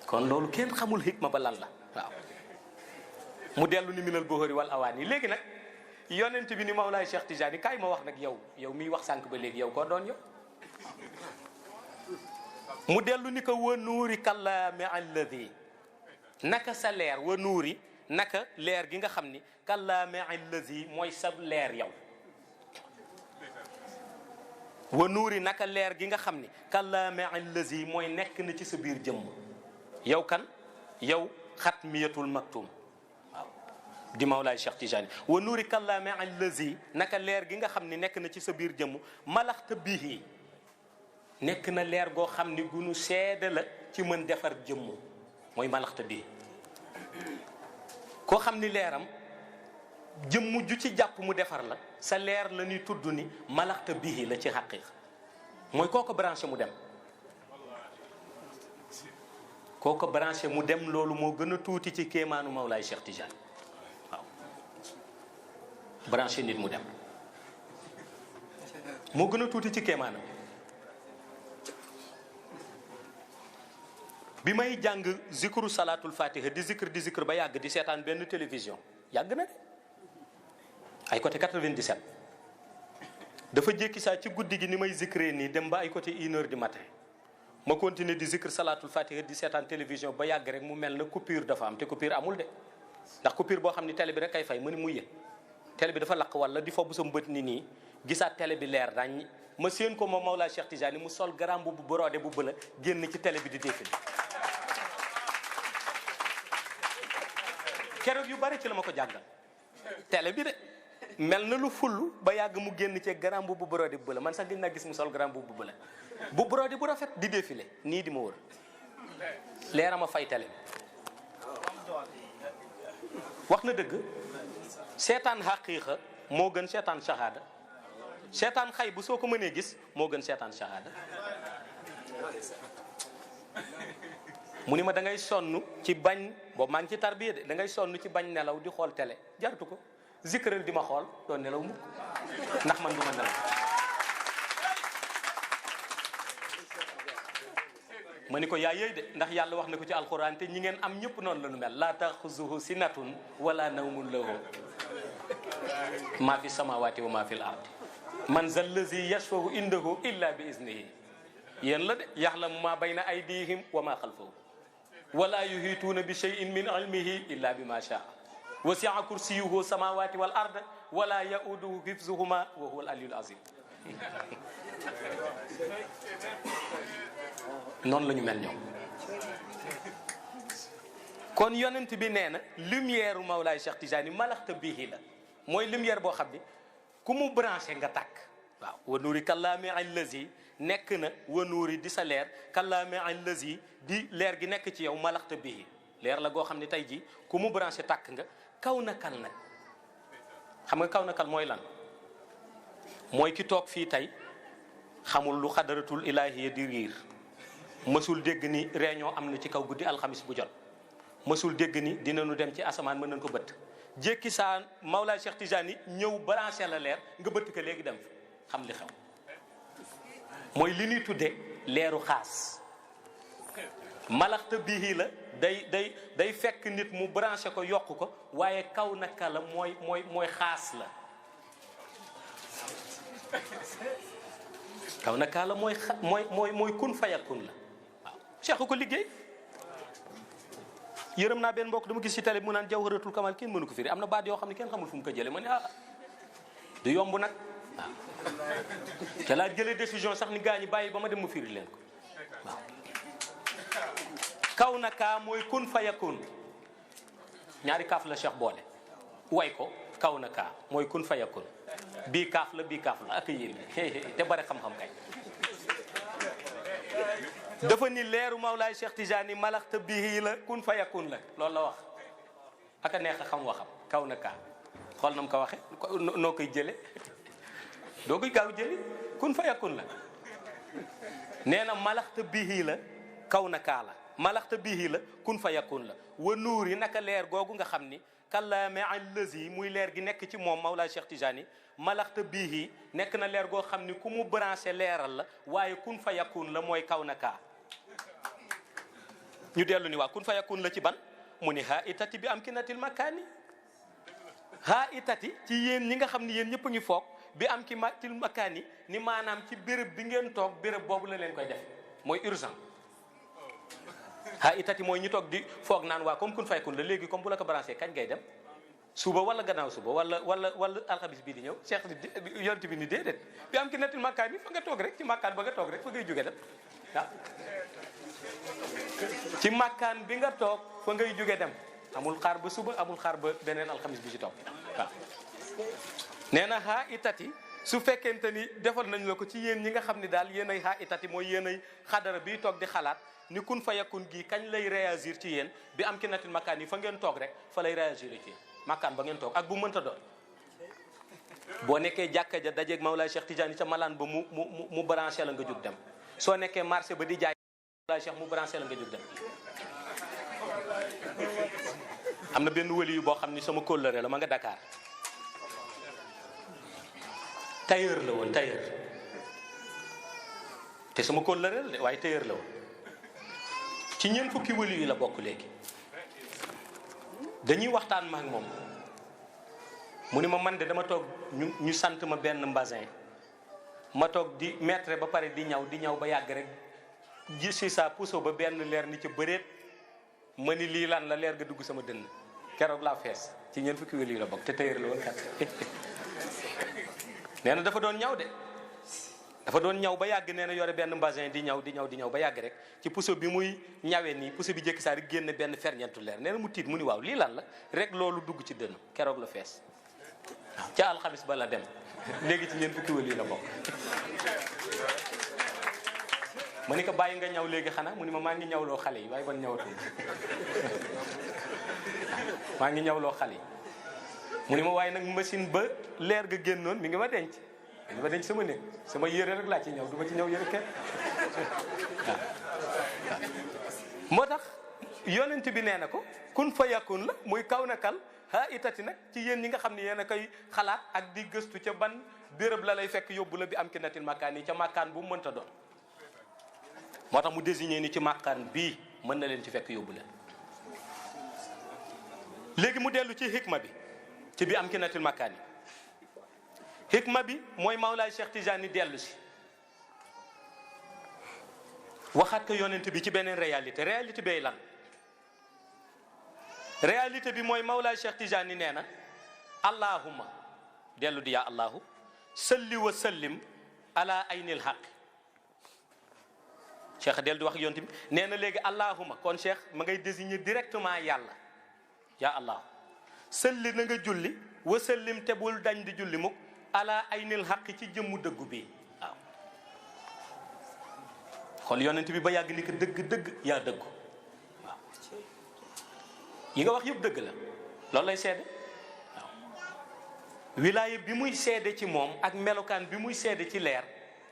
kon loolu kenn xamul hikma ba lan la waaw mu dellu ni minal boxóori wal awaan yi léegi nag yonent bi ni Mawlaay Cheikh Tijaani kaay ma wax nag yow miy wax sànq ba léegi yow koo doon yow mu dellu ni ko wa nuuri kallaami alladi naka sa leer wa nuuri naka leer gi nga xam ni kallaami alladi mooy sa leer yow wa nuuri naka leer gi nga xam ni kallaami alladi mooy nekk na ci sa biir jëmm yow kan yow xatmiyatul maktum waaw di Mawlaay Cheikh Tijani wa nuuri kallaame allazi naka leer gi nga xam ni nekk na ci sa biir jëmm malaxta bihi nekk na leer goo xam ni gunu seede la ci mën defar jëmm mooy malaxta bihi koo xam ni leeram jëmm ju ci jàpp mu defar la sa leer la ñuy tudd ni malaxta bihi la ci xaqiiqa mooy koo ko branché mu dem koo ko branché mu dem loolu moo gën a tuuti ci kéemaanu Mawlaay Cheikh Tijani waaw branché nit mu dem moo gën a tuuti ci kéemaanam bi may jàng zikru salaatul fatiha di zikr ba yàgg di seetaan benn télévision yàgg na de ay côté 97 dafa jékki saa ci guddi gi ni may zikree nii dem ba ay côté 1h du matin ma continuer di zikr salaatul fatiha di seetaan télévision ba yàgg rek mu mel na coupure dafa am te coupure amul de ndax coupure boo xam ni télé bi rek kay fay ma ni muy yëg télé bi dafa lakk wala di fobb sa mbët ni nii gisaat télé bi leer dañ ma séen ko moom Mawlaa Cheikh Tijani mu sol garam bu brodé bu bëla génn ci télé bi di défilé keroog yu bari ci la ma ko jàngal télé bi de mel na lu full ba yàgg mu génn ci garam bu brodé bu bëla man sax gën naa gis mu sol garam bu bëla bu brodé bu rafet di défilé nii di ma wër leerama fay télé wax na dëgg seetaan xaqiiqa moo gën seetaan shahada seetaan xay bu soo ko mënee gis moo gën seetaan shahada mu ni ma da ngay sonn ci bañ boobu maa ngi ci tarbiya de da ngay sonn ci bañ nelaw di xool télé jartu ko zikral di ma xool doon nelaw mukk ndax man du ma nelaw ma ni ko yaa yooyu de ndax yàlla wax na ko ci alxuraan te ñi ngeen am ñëpp noonu la nu mel laa taxuzuhu sinatun wala nawmun lahu maa fi samawati wa maa fi l ardi man za allazi yashfahu indahu illa bi iznihi yéen la de yaxlamu maa bayna aydihim wa maa xalfahu wala yuhituuna bi shay'in min ilmihi illa bi ma shaa wasi'a kursiyuhu samawati wal arda wala yauduhu hifzuhuma wa huwa al aliyyul azim noonu la ñu mel ñoom kon yonent bi nee na lumière u Mawlaay Cheikh Tijani malaxta bihi la mooy lumière boo xam ni ku mu branché nga tàkk waaw wa nuuri kallaami allazi nekk na wa nuuri di sa leer kallaami allazi di leer gi nekk ci yow malaxta bihi leer la goo xam ne tey ji ku mu branché tàkk nga kaw na kal nag xam nga kaw na kal mooy lan mooy ki toog fii tey xamul lu xadaratul ilaahiya di riir mësul dégg ni réunion am na ci kaw guddi alxamis bu jot mësul dégg ni dinañu dem ci asamaan mën nañ ko bëtt jékki saa Mawlaay Cheikh Tijani ñëw branché la leer nga bëtt ko léegi dem fi xam li xew mooy li ñuy tuddee leeru xaas malaxta bihi la day fekk nit mu branché ko yokk ko waaye kaw naka la mooy xaas la kaw naka la mooy kun fayakun la waaw cheikh ko liggéey yërëm naa benn mbokk dama gis ci télé bi mu naan jawharatul kamal kenn mënu ko firi am na baat yoo xam ne kenn xamul fu mu ko jëlee ma ne du yomb nag waaw te laa jëlee décision sax ni gaa ñi bàyyi ba ma dem mu firi leen ko waaw kaw na kaa mooy kun fayakun ñaari kaaf la cheikh boole way ko kaw na kaa mooy kun fayakun bii kaaf la ak yéen te bari xam-xam kay dafa ni leeru Mawlaay Cheikh Tijani malaxta bihi la kun fayakun la loolu la wax aka neex a xam waxam kaw na kaa xool na mu ko waxe noo koy jële doo koy gaaw jëli kun fayakun la nee na malaxta bihi la kaw na kaa la malaxta bihi la kun fayakun la wa nuur yi naka leer googu nga xam ni kallaame allazi muy leer gi nekk ci moom Mawlaay Cheikh Tijani malaxta bihi nekk na leer goo xam ni ku mu branché leeral la waaye kun fayakun la mooy kaw na kaa ñu dellu ni waa kun fayakun la ci ban mu ni haa itati bi am kinatil makaani haa itati ci yéen ñi nga xam ni yéen ñëpp a ngi foog bi am ki matil makaani ni maanaam ci béréb bi ngeen toog béréb boobu la leen koy def mooy urgent haa itati mooy ñu toog di foog naan waa comme kun fayakun la léegi comme bu la ko branché kañ ngay dem suba wala gannaaw suba wala alxamis bii di ñëw cheikh bi yonent bi ni déedéet bi am ki natil makaani fa nga toog rek ci makkaan ba nga toog rek fa ngay jóge dem waaw ci makkaan bi nga toog fa ngay jóge dem amul xaar ba suba amul xaar ba beneen alxamis bi ci topp waaw nee na xaa itati su fekkente ni defal nañ la ko ci yéen ñi nga xam ni daal yéen ay xaa itati mooy yéen ay xadara bi toog di xalaat ni kun fa yakun gii kañ lay réagir ci yéen bi am ki natil makkaan yi fa ngeen toog rek fa lay réagir ci yéen makkaan ba ngeen toog ak bu mënta doon boo nekkee jàkka ja dajeeg Mawlaay Cheikh Tidiane ca malaan ba mu branché la nga jóg dem soo nekkee marché ba di jaay Mawlaay Cheikh mu branché la nga jóg dem am na benn wëli yu boo xam ni sama kóllëre la ma nga Dakar tailleur la woon tailleur te sama kóllëre la de waaye tailleur la woon ci ñeent fukki wëli yi la bokk léegi dañuy waxtaan ma ak moom mu ni ma man de dama toog ñu sant ma benn mbasin ma toog di mettre ba pare di ñaw ba yàgg rek ji si sa puso ba benn leer ni ci bëreet ma ni lii lan la leer ga dugg sama dënn keroog laa fees ci ñeent fukki wëli yi la bokk te tailleur la woon kat nee na dafa doon ñaw de dafa doon ñaw ba yàgg nee na yore benn mbasin di ñaw ba yàgg rek ci puso bi muy ñawee nii puso bi jékki saa rek génn benn ferñeentu leer nee na mu tiit mu ni waaw lii lan la rek loolu dugg ci dënn keroog la fees waaw ca alxamis ba la dem léegi ci ñeent fukki wëli yi la bokk ma ni ko bàyyi nga ñaw léegi xanaa mu ni ma maa ngi ñawloo xale yi waaye ban ñawatul maa ngi ñawloo xale yi mu ni ma waaye nag machine ba leer ga génnoon mi ngi ma denc sama néeg sama yére rek laa ci ñëw du ma ci ñëw yére kenn waaw moo tax yonent bi nee na ko kun fa yakun la muy kaw na kal ha itati nag ci yéen ñi nga xam ne yéen a koy xalaat ak di gëstu ca ban béréb la lay fekk yóbbu la bi am ki natil makkaan yi ca makkaan bu mu mënta doon moo tax mu désigné ni ci makkaan bii mën na leen ci fekk yóbbu leen léegi mu dellu ci hikma bi ci bi am ki natil makkaan yi hikma bi mooy Mawlaay Cheikh Tidiane dellu si waxaat ko yonent bi ci beneen réalité bay lan réalité bi mooy Mawlaay Cheikh Tidiane nee na allahumma dellu di yaa allahu salli wa sallim ala aynil haq Cheikh dellu di wax yonent bi nee na léegi allahumma kon Cheikh ma ngay désigner directement yàlla yaa allahu salli na nga julli wa sallim te bul dañ di julli mukk ala aynil haq ci jëmmu dëggu bi waaw xool yonent bi ba yàgg ni ko dëgg yaa dëggu waaw yi nga wax yëpp dëgg la loolu lay seede waaw wilaaya bi muy seede ci moom ak melokaan bi muy seede ci leer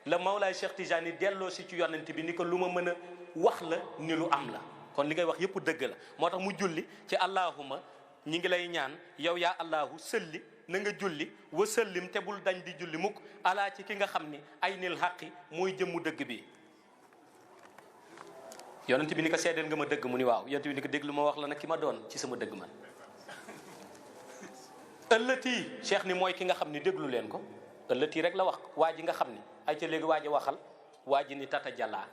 la Mawlaay Cheikh Tijani delloo si ci yonent bi ni ko lu ma mën a wax la ni lu am la kon li ngay wax yëpp dëgg la moo tax mu julli ci allahuma ñi ngi lay ñaan yow yaa allahu sëlli na nga julli wa sëllim te bul dañ di julli mukk alaa ci ki nga xam ni ay nil xaqi mooy jëmmu dëgg bi yonent bi ni ko seedeel nga ma dëgg mu ni waaw yonent bi ni ko déglu ma wax la nag ki ma doon ci sama dëgg man ëllëtii cheikh ni mooy ki nga xam ni déglu leen ko ëllëtii rek la wax waa ji nga xam ni ay ca léegi waa ji waxal waa ji ni tata jalla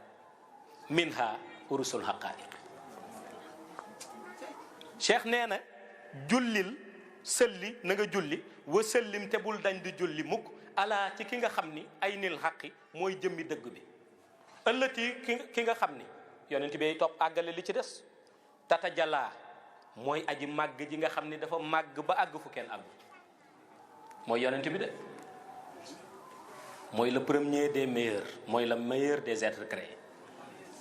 minha urusul haqaiq cheikh nee na jullil sëlli na nga julli wa sëllim te bul dañ di julli mukk alaa ci ki nga xam ni ay nil xaqi mooy jëmmi dëgg bi ëllëti ki nga xam ni yonent bi topp àggale li ci des tata jalaa mooy aji màgg ji nga xam ni dafa màgg ba àgg fu kenn àgg mooy yonent bi de mooy le premier des meilleurs mooy le meilleur des êtres créés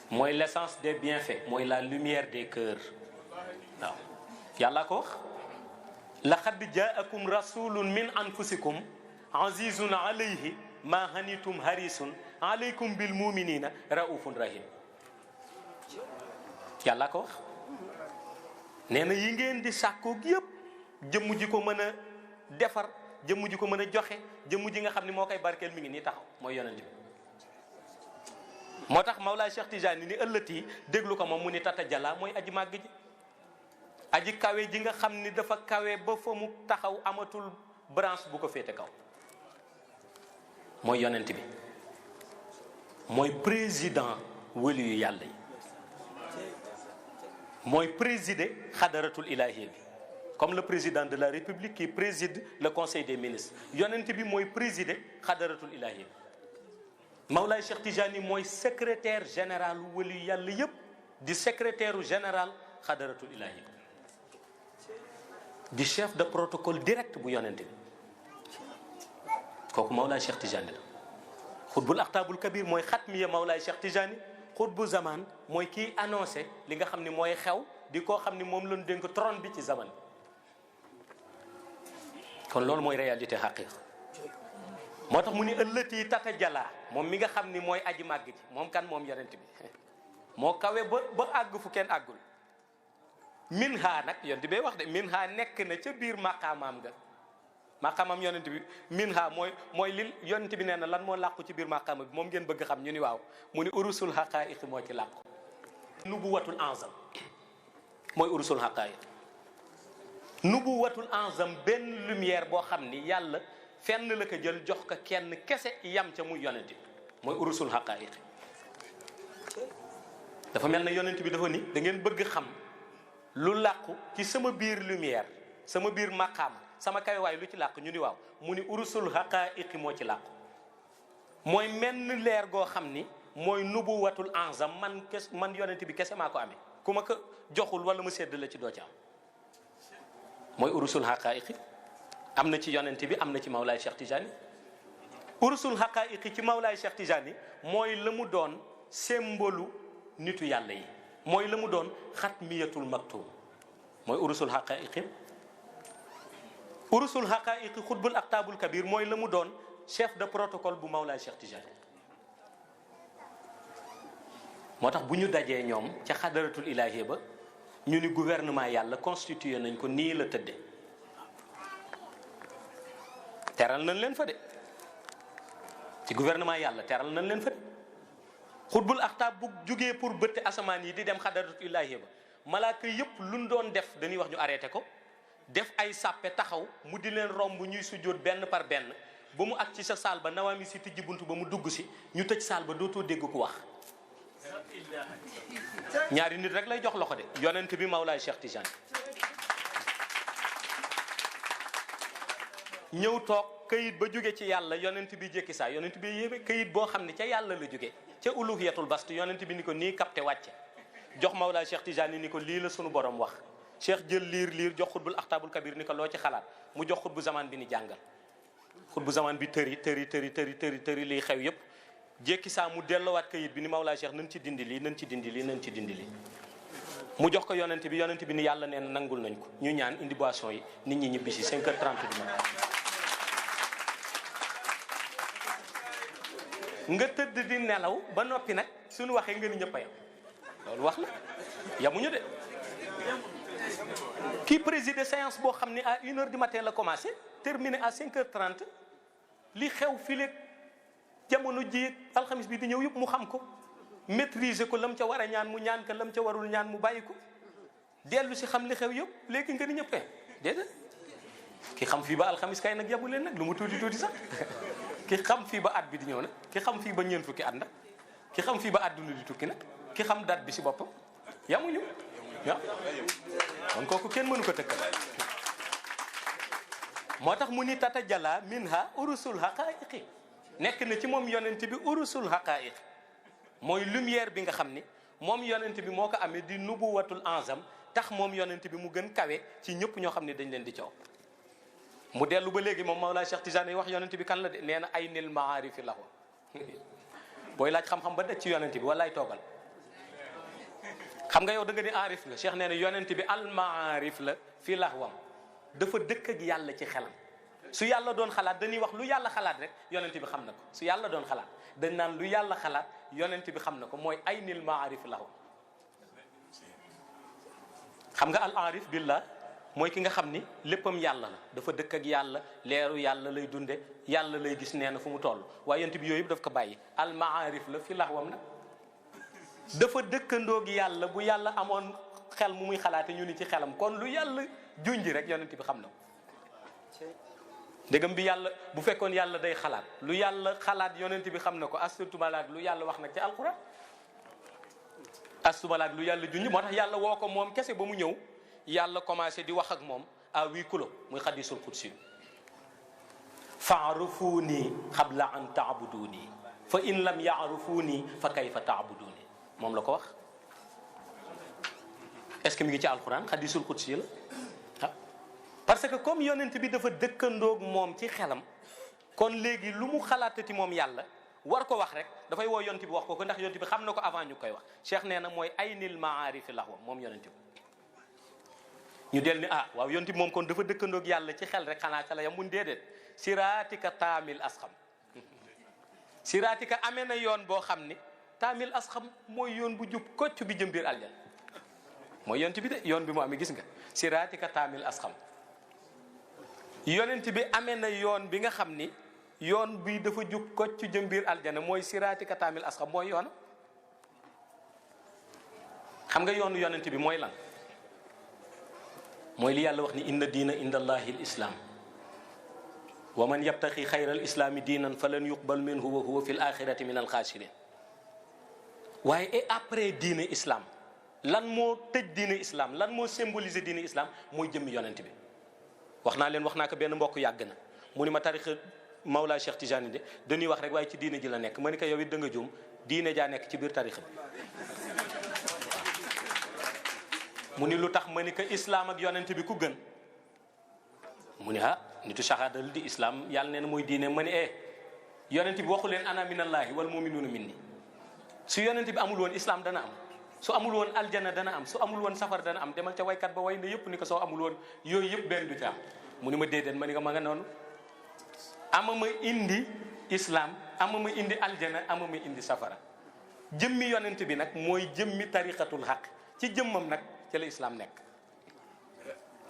mooy l'essence des bienfaits mooy la lumière des cœurs waaw yàlla ko wax laqad jaakum rasulun min anfusikum azizun alayhi ma hanitum harisun alaykum bil muminina raufun rahim yàlla ko wax nee na yi ngeen di sàkkoog yëpp jëmm ji ko mën a defar jëmm ji ko mën a joxe jëmm ji nga xam ne moo koy barkeel mi ngi nii taxaw mooy yonent bi moo tax Mawlaay Cheikh Tijani ni ëllëti déglu ko moom mu ni tata jala mooy aji màgg ji aji kawe ji nga xam ni dafa kawe ba fa mu taxaw amatul branche bu ko féete kaw mooy yonent bi mooy président wëli yu yàlla yi mooy présider xadaratul ilahiyya bi comme le président de la république qui préside le conseil des ministres yonent bi mooy présider xadaratul ilahiyya bi Mawlaay Cheikh Tijani mooy secrétaire général wëli yu yàlla yëpp di secrétaire général xadaratul ilahi di chef de protocole direct bu yonente bi kooku Mawlaay Cheikh Tijani la xutbul axtaabul kabir mooy xatmiya Mawlaay Cheikh Tijani xutbu zaman mooy kii annoncé li nga xam ni mooy xew di koo xam ni moom lañu dénk trône bi ci zaman kon loolu mooy réalité xaqiqa moo tax mu ni ëllëti tata jalaa moom mi nga xam ni mooy aji màgg ji moom kan moom yonent bi moo kawe ba àgg fu kenn àggul min ha nag yonent bi wax de min ha nekk na ca biir maqaamaam ga maqaamam yonent bi min ha mooy li yonent bi nee na lan moo làqu ci biir maqaama bi moom ngeen bëgg xam ñu ni waaw mu ni urusul haqaa'iq moo ci làqu nubuwatul anzam mooy urusul haqaa'iq nubuwatul anzam benn lumière boo xam ni yàlla fenn la ko jël jox ko kenn kese yam ca muy yonent bi mooy urusul haqaa'iq dafa mel na yonent bi dafa ni da ngeen bëgg xam lu làqu ci sama biir lumière sama biir maqaama sama kawewaay lu ci làqu ñu ni waaw mu ni urusul haqaa'iq moo ci làqu mooy menn leer goo xam ni mooy nubuwatul anzam man yonent bi kese maa ko amee ku ma ko joxul wala mu sedd la ci doo ci am mooy urusul haqaa'iq am na ci yonent bi am na ci Mawlaay Cheikh Tijani urusul haqaa'iq ci Mawlaay Cheikh Tijani mooy la mu doon symbole nitu yàlla yi mooy la mu doon xatmiyatul maktum mooy urusul haqaa'iq urusul haqaa'iq xutbul aktaabul kabir mooy la mu doon chef de protocole bu Mawlaay Cheikh Tijani moo tax bu ñu dajee ñoom ca xadaratul ilaahi ba ñu ni gouvernement yàlla constitué nañ ko nii la tëdde teral nañ leen fa de ci gouvernement yàlla teral nañ leen fa de xutbul axtaab bu jugee pour bëtte asamaan yi di dem xadaratul ilaahi ba malaaka yëpp luñ doon def dañuy wax ñu arrêté ko def ay sàppe taxaw mu di leen romb ñuy sujjóot benn par benn ba mu ak ci sa saal ba nawaami si tijji bunt ba mu dugg si ñu tëj saal ba dootoo dégg ku wax ñaari nit rek lay jox loxo de yonent bi Mawlaay Cheikh Tijani ñëw toog këyit ba jóge ci yàlla yonent bi jékki saa yonent bi yéeme këyit boo xam ne ca yàlla la jóge ca uluhiyatul bast yonent bi ni ko nii capté wàcce jox Mawlaay Cheikh Tijani ni ko lii la sunu borom wax Cheikh jël liir jox xutbul axtaabul kabir ni ko loo ci xalaat mu jox xutbu zaman bi ni jàngal xutbu zaman bi tëri liy xew yépp jékki saa mu delloowaat kayit bi ni Mawlaay Cheikh nañ ci dindi lii nañ ci dindi lii nañ ci dindi lii mu jox ko yonent bi ni yàlla nee na nangul nañ ko ñu ñaan indi boisson yi nit ñi ñibbi si 5h30 du matin nga tëdd di nelaw ba noppi nag suñu waxee nga ni ñëpp a yam loolu wax la yamuñu de kii présider séance boo xam ne à 1h du matin la commencé terminé à 5h30 li xew fii jamono ji alxamis bi di ñëw yëpp mu xam ko maîtriser ko lam ca war a ñaan mu ñaan ko lam ca warul ñaan mu bàyyi ko dellu si xam li xew yëpp léegi nga ni ñëpp déedéet ki xam fii ba alxamis kay nag yabu leen nag lu mu tuuti sax ki xam fii ba at bi di ñëw nag ki xam fii ba ñeent fukki at nag ki xam fii ba àdduna di tukki nag ki xam date bi si boppam yamuñu waaw kon kooku kenn mënu ko tëkkal moo tax mu ni tata jala minha urusul haqaa'iqi nekk na ci moom yonent bi urusul haqaa'iq mooy lumière bi nga xam ni moom yonent bi moo ko amee di nubuwatul anzam tax moom yonent bi mu gën kawe ci ñëpp ñoo xam ne dañ leen di coow mu dellu ba léegi moom Mawlaay Cheikh Tijani wax yonent bi kan la de nee na ay nil maarifi la ko booy laaj xam-xam ba daj ci yonent bi walaay toogal xam nga yow da nga ni aarif la Cheikh nee na yonent bi al maarif la fi lahwam dafa dëkk ak yàlla ci xelam su yàlla doon xalaat dañuy wax lu yàlla xalaat rek yonent bi xam na ko su yàlla doon xalaat dañ naan lu yàlla xalaat yonent bi xam na ko mooy aynil maarif lahu xam nga al arif billah mooy ki nga xam ni léppam yàlla la dafa dëkk ak yàlla leeru yàlla lay dunde yàlla lay gis nee na fu mu toll waaye yonent bi yooyu yëpp daf ko bàyyi al maarif la fi lahwam nag dafa dëkkandoog yàlla bu yàlla amoon xel mu muy xalaate ñu ni ci xelam kon lu yàlla junji rek yonent bi xam na ko ndegam bi yàlla bu fekkoon yàlla day xalaat lu yàlla xalaat yonent bi xam na ko astubalaag lu yàlla wax nag ci alquran astubalaag lu yàlla junj moo tax yàlla woo ko moom kese ba mu ñëw yàlla commencé di wax ak moom à huis clos muy xadisul qudsi fa'rifuni qabla an ta'buduni fa in lam ya'rifuni fa kayfa ta'buduni moom la ko wax est-ce que mi ngi ci alxuraan xadisul qudsi la ah parce que comme yonent bi dafa dëkkandoog moom ci xelam kon léegi lu mu xalaatati moom yàlla war ko wax rek dafay woo yonent bi wax ko ndax yonent bi xam na ko avant ñu koy wax cheikh nee na mooy aynil maarifi lahwa moom yonent bi ñu del ni waaw yonent bi moom kon dafa dëkkandoog yàlla ci xel rek xanaa ca la yam mun déedéet siraatika taamil asxam siraatika amee na yoon boo xam ni taamil asxam mooy yoon bu jub kocc bi jëm biir aljan mooy yonent bi de yoon bi mu amee gis nga siraatika taamil asxam yonent bi amee na yoon bi nga xam ni yoon bi dafa jub kocc jëm biir aljana mooy siraatika taamil asxam mooy yoon xam nga yoonu yonent bi mooy lan mooy li yàlla wax ni inna diina inda allahi l islam wa man yabtaxi xayra al islaami diinan falan yuqbal minhu wa huwa fi l axirati min al xaasirin waaye et après diine islam lan moo tëj diine islam lan moo symboliser diine islam mooy jëmmi yonent bi wax naa ko benn mbokk yàgg na mu ni ma tarixa Mawlaa Cheikh Tijani de dañuy wax rek waaye ci diine ji la nekk ma ni ko yow it da nga juum diine jaa nekk ci biir tarixa bi mu ni lu tax ma ni ko islam ak yonent bi ku gën mu ni nitu shahada di islam yàlla nee na mooy diine ma ni yonent bi waxu leen ana minallahi wal muminuuna minni su yonent bi amul woon islam dana am su amul woon aljana dana am su amul woon safar dana am demal ca waykat ba way na yëpp ni ko soo amul woon yooyu yëpp benn du ci am mu ni ma déedéet ma ni ko ma nga noonu amama indi islam amama indi aljana amama indi safara jëmmi yonent bi nag mooy jëmmi tariqatul xaq ci jëmmam nag ci la islam nekk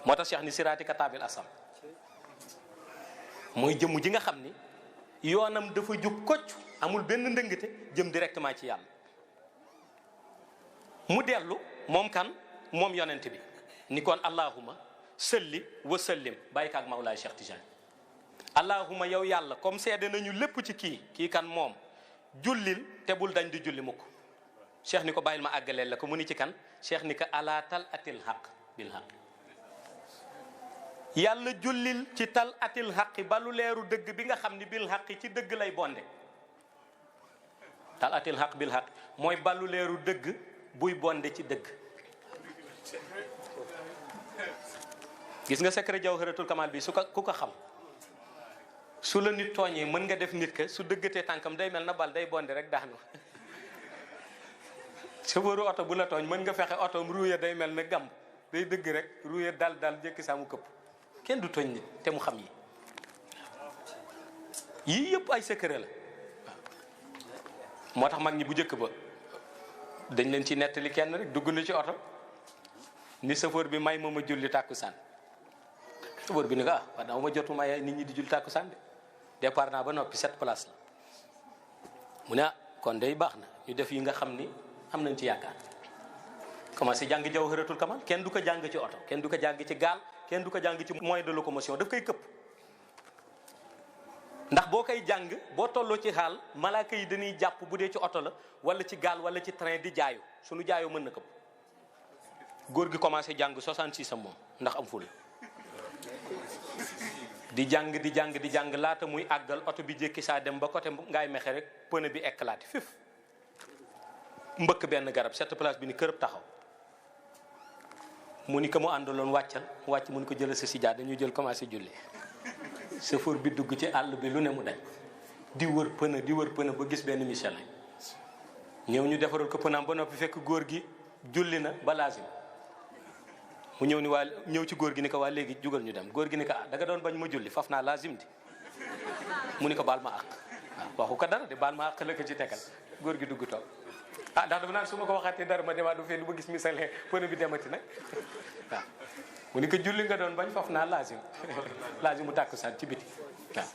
moo tax cheikh ni siraatika taabil asam mooy jëmm ji nga xam ni yoonam dafa jub kocc amul benn ndëngate jëm directement ci yàlla mu dellu moom kan moom yonent bi ni kon allahuma salli wa sallim bàyyi ko ak Mawlaay Cheikh Tijani allahuma yow yàlla comme seede nañu lépp ci kii kan moom jullil te bul dañ di julli mukk cheikh ni ko bàyyil ma àggaleel la ko mu ni ci kan cheikh ni ko ala tal atil xaq bil xaq yàlla jullil ci tal atil xaqi ba lu leeru dëgg bi nga xam ni bil xaqi ci dëgg lay bonde tal atil xaq bil xaq mooy balu leeru dëgg buy bonde ci dëgg gis nga secret jawharatul kamal bi ku ko xam su la nit tooñee mën nga def nit ka su dëggatee tànkam day mel na bal day bonde rek daanu chauffeur oto bu la tooñ mën nga fexe oto ruuya day mel na gàmb day dëgg rek ruuya dal jëkki saa mu këpp kenn du tooñ nit te mu xam yi yii yëpp ay secret la moo tax mag ñi bu njëkk ba dañ leen ci nettali kenn rek dugg na ci oto ni chauffeur bi may ma julli tàkkusaan chauffeur bi ni ko wax dama ma jotu may nit ñi di julli tàkkusaan de départ naa ba noppi 7 place la mu ne kon day baax na ñu def yi nga xam ni am nañ ci yaakaar commencé jàng jawharatul kamal kenn du ko jàng ci oto kenn du ko jàng ci gaal kenn du ko jàng ci moyen de locomotion daf koy këpp ndax boo koy jàng boo tolloo ci xaal malaaka yi dañuy jàpp bu dee ci oto la wala ci gaal wala ci train di jaayu suñu jaayoo mën na këpp góor gi commencé jàng 66 am moom ndax am ful di jàng laata muy àggal oto bi jékki saa dem ba côté ngaay mexe rek pneu bi éclaté fif mbëkk benn garab 7 place bi ni kërëb taxaw mu ni ko mu àndaloon wàccal mu wàcc mu ni ko jël sa si dañu jël commencé julli chauffeur bi dugg ci àll bi lu ne mu dañ di wër pneu ba gis benn Michelin ñëw ñu defaral ko pneu ba noppi fekk góor gi julli na ba lazim mu ñëw ci góor gi ni ko waa léegi jugal ñu dem góor gi ni ko da nga doon bañ ma julli faf naa lazim di mu ni ko baal ma àq waaw waxu ko dara de baal ma àq la ko ci tegal góor gi dugg toog ndax dafa naan su ma ko waxaatee dara ma demaat du fee du ma gis Michelin pneu bi demati nag waaw mu ni ko julli nga doon bañ faf naa lazim mu tàkkusaan ci biti waaw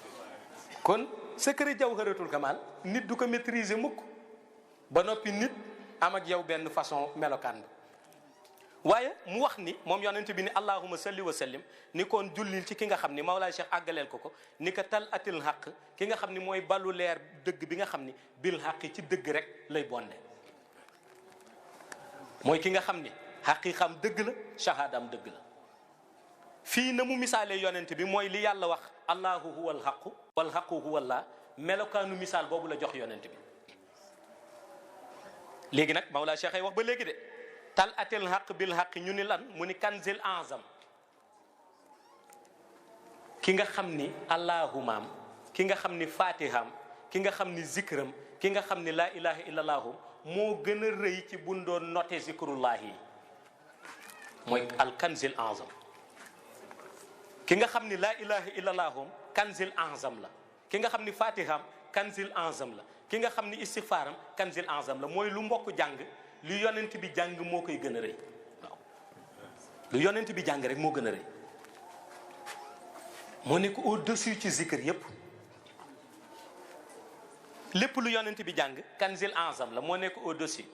kon secret jawharatul kamal nit du ko maîtriser mukk ba noppi nit am ak yow benn façon melokaan bi waaye mu wax ni moom yonent bi ni allahuma salli wa sallim ni kon jullil ci ki nga xam ni Mawlaay Cheikh àggaleel ko ni ko tal atil xaq ki nga xam ni mooy balu leer dëgg bi nga xam ni bil xaq ci dëgg rek lay bonde mooy ki nga xam ni xaqiiqam dëgg la shahaadaam dëgg la fii na mu misaalee yonent bi mooy li yàlla wax allahu huwa alxaqu walxaqu huwa allah melokaanu misaal boobu la jox yonent bi léegi nag Mawlaay Cheikh ay wax ba léegi de tal atel xaq bil xaq ñu ni lan mu ni kanzil azam ki nga xam ni allahumaam ki nga xam ni fatiham ki nga xam ni zikram ki nga xam ni laa ilaha illallahu moo gën a rëy ci buñ doon noté zikrullahi yi mooy al kanzil azam ki nga xam ni laa ilaha illallahu kanzil azam la ki nga xam ni fatiham kanzil azam la ki nga xam ni istighfaram kanzil azam la mooy lu mbokk jàng lu yonent bi jàng moo koy gën a rëy waaw lu yonent bi jàng rek moo gën a rëy moo nekk au-dessus ci zikr yépp lépp lu yonent bi jàng kanzil azam la moo nekk au-dessus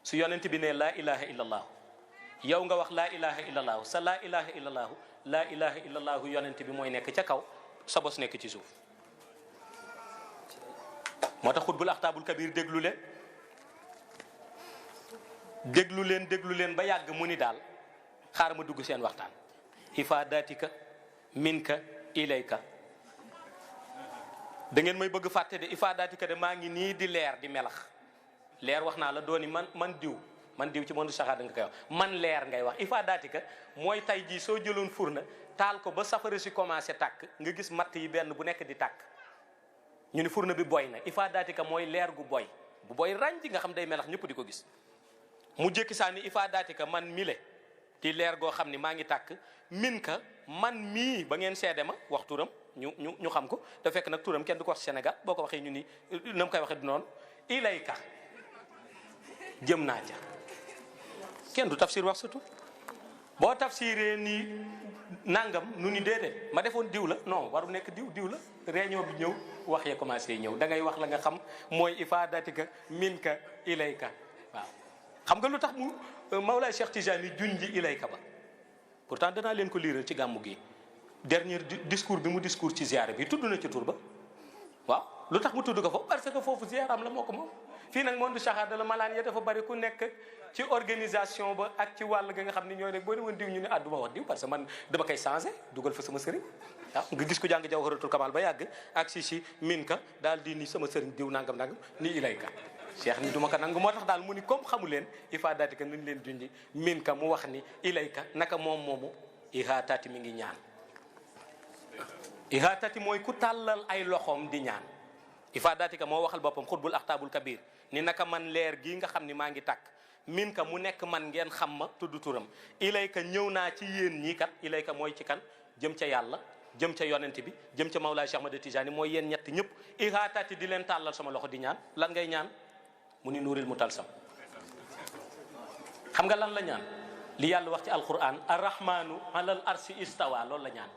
su yonent bi ne laa ilaha illallah yow nga wax laa ilaha illallah sa laa ilaha illallah laa ilaha illallah yonent bi mooy nekk ca kaw sa bos nekk ci suuf moo tax xutbul axtaabul kabir déglu leen ba yàgg mu ni daal xaar ma dugg seen waxtaan ifaadatika minka ilayka da ngeen may bëgg fàtte de ifaadatika de maa ngi nii di leer di melax leer wax naa la dooni man diw ci monde saxaada nga koy wax man leer ngay wax ifaadatika mooy tay jii soo jëloon furna taal ko ba safara si commencé tàkk nga gis matt yi benn bu nekk di tàkk ñu ni furna bi boy na ifaadatika mooy leer gu boy bu boy ràññ nga xam day melax ñëpp di ko gis mu jékki saa ni ifaadatika man mile di leer goo xam ni maa ngi tàkk min ka man mii ba ngeen seede ma wax turam ñu xam ko te fekk nag turam kenn du ko wax Sénégal boo ko waxee ñu ni na mu koy waxee du noonu ilayka jëm naa ca kenn du tafsir wax surtout boo tafsiree ni nangam nu ni déedéet ma defoon diw la non waru nekk diw la réunion bi ñëw wax ya commencé ñëw da ngay wax la nga xam mooy ifaadatika minka ilayka waaw xam nga lu tax mu Mawlaay Cheikh Tijani junji ilayka ba pourtant danaa leen ko liiral ci gàmmu gi dernier discours bi mu discours ci ziyaara bi tudd na ci tur ba waaw lu tax mu tudd ko foofu parce que foofu ziyaaram la moo ko moom fii nag monde shahada la malaan ya dafa bari ku nekk ci organisation ba ak ci wàll ga nga xam ni ñooy rek boo ne woon diw ñu ne ah du ma wax diw parce que man dama koy changé dugal fa sama sëriñ waaw nga gis ko jàng Jawharatul Kamal ba yàgg ak si min ka daal di ni sama sëriñ diw nangam ni ilayka cheikh ni duma ko nangu moo tax daal mu ni comme xamu leen ifaadatika nañ leen junji min ka mu wax ni ilayka naka moom moomu ihaatati mi ngi ñaan ihaatati mooy ku tàllal ay loxoom di ñaan ifaadatika moo waxal boppam xutbul axtaabul kabir ni naka man leer gii nga xam ni maa ngi tàkk min ka mu nekk man ngeen xam ma tudd turam ilayka ñëw naa ci yéen ñii kat ilayka mooy ci kan jëm ca yàlla jëm ca yonent bi jëm ca Mawlaay Cheikh Ahmad Tijani mooy yéen ñett ñëpp ihaatati di leen tàllal sama loxo di ñaan lan ngay ñaan mu ni nuuril mutalsam xam nga lan la ñaan li yàlla wax ci alquran arrahmanu alal arsi istawa loolu la ñaan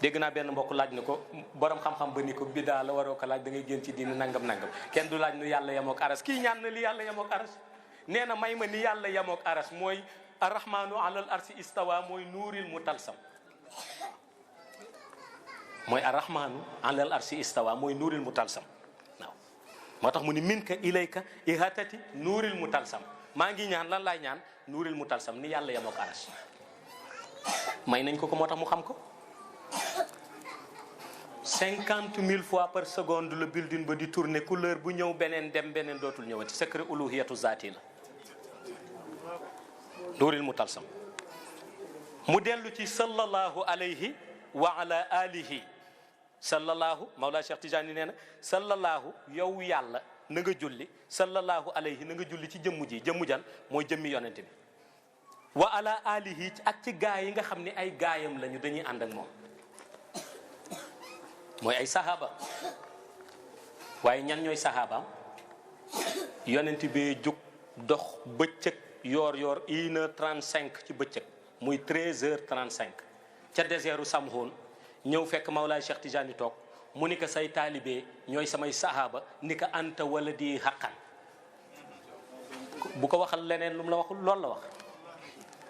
dégg naa benn mbokk laaj na ko borom xam-xam ba ni ko bidaa la waroo ko laaj da ngay génn ci diini nangam kenn du laaj nu yàlla yemook aras kii ñaan na li yàlla yemook aras nee na may ma ni yàlla yemook aras mooy arrahmanu alal arsi istawa mooy nuuril mutalsam mooy arrahmanu alal arsi istawa mooy nuuril mutalsam waaw moo tax mu ni min ka ilayka ihatati nuuril mutalsam maa ngi ñaan lan laay ñaan nuuril mutalsam ni yàlla yemook aras may nañ ko moo tax mu xam ko 50 000 fois par seconde le building ba di tourner couleur bu ñëw beneen dem beneen dootul ñëwati secret uluhiyatu zaati la nuuril mutalsam mu dellu ci sallallahu alayhi wa ala alihi sallallahu Mawlaa Cheikh Tijani nee na sallallahu yow yàlla na nga julli sallallahu alayhi na nga julli ci jëmmu jan mooy jëmmi yonente bi wa ala alihi ak ci gaay yi nga xam ne ay gaayam lañu dañuy ànd ak moom mooy ay sahaaba waaye ñan ñooy sahabaam yonent bee jóg dox bëccëg yoor 1h35 ci bëccëg muy 13h35 ca désertu Samhoun ñëw fekk Mawlaay Cheikh Tijani toog mu ni ko say taalibe ñooy samay sahaaba ni ko anta wala di xaqan bu ko waxal leneen lu mu la waxul loolu la wax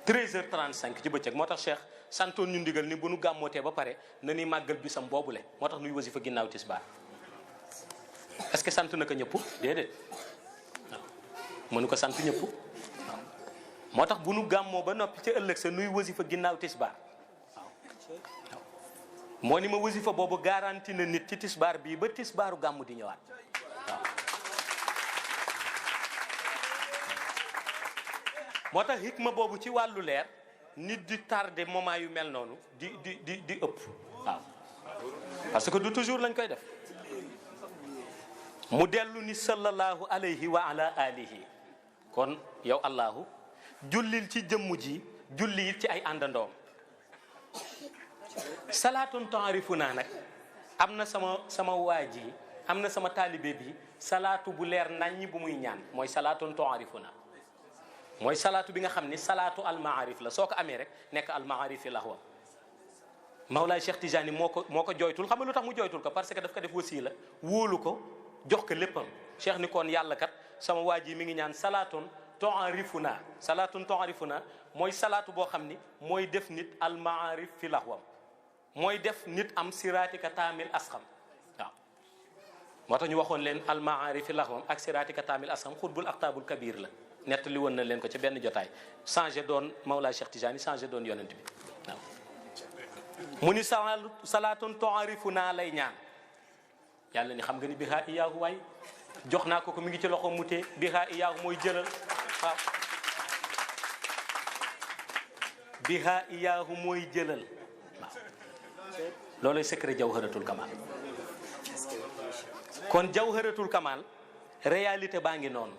13h35 ci bëccëg moo tax Cheikh santoon ñu ndigal ni bu nu gàmmootee ba pare na ni màggal bisam boobule moo tax nuy wasifa ginnaaw tisbaar est-ce que sant na ko ñëpp déedéet waaw mënu ko sant ñëpp waaw moo tax bu nu gàmmoo ba noppi ci ëllëg sa nuy wasifa ginnaaw tisbaar waaw waaw moo ni ma wasifa boobu garanti na nit ci tisbaar bii ba tisbaaru gàmmu di ñëwaat waaw moo tax hikma boobu ci wàllu leer nit di tardé moment yu mel noonu di ëpp waaw parce que du toujours lañ koy def mu dellu ni sallallahu alayhi wa ala alihi kon yow allahu jullil ci jëmm ji julli it ci ay àndandoom salaatun taarifuna nag am na sama waa ji am na sama taalibe bi salaatu bu leer naññi bu muy ñaan mooy salaatun taarifuna mooy salaatu bi nga xam ni salaatu almaarif la soo ko amee rek nekk almaarif yi lahwa Mawlaay Cheikh Tijani moo ko jooytul xam nga lu tax mu jooytul ko parce que daf ko def wasiila wóolu ko jox ko léppam Cheikh ni koon yàlla kat sama waa ji mi ngi ñaan salaatun taarifuna mooy salaatu boo xam ni mooy def nit almaarif fi lahwam mooy def nit am siraatika taamil asxam waaw moo tax ñu waxoon leen almaarif fi lahwam ak siraatika taamil asxam xutbul aktaabul kabir la nett li woon na leen ko ca benn jotaay changé doon Mawlaay Cheikh Tijani changé doon yonent bi waaw mu ni salaatun taarifuna lay ñaan yàlla ni xam nga ni bihaa iyaahu waay jox naa ko mi ngi ci loxo mu tee bihaa iyaahu mooy jëlal waaw bihaa iyaahu mooy jëlal waaw looloy secret jawharatul kamal kon jawharatul kamal réalité baa ngi noonu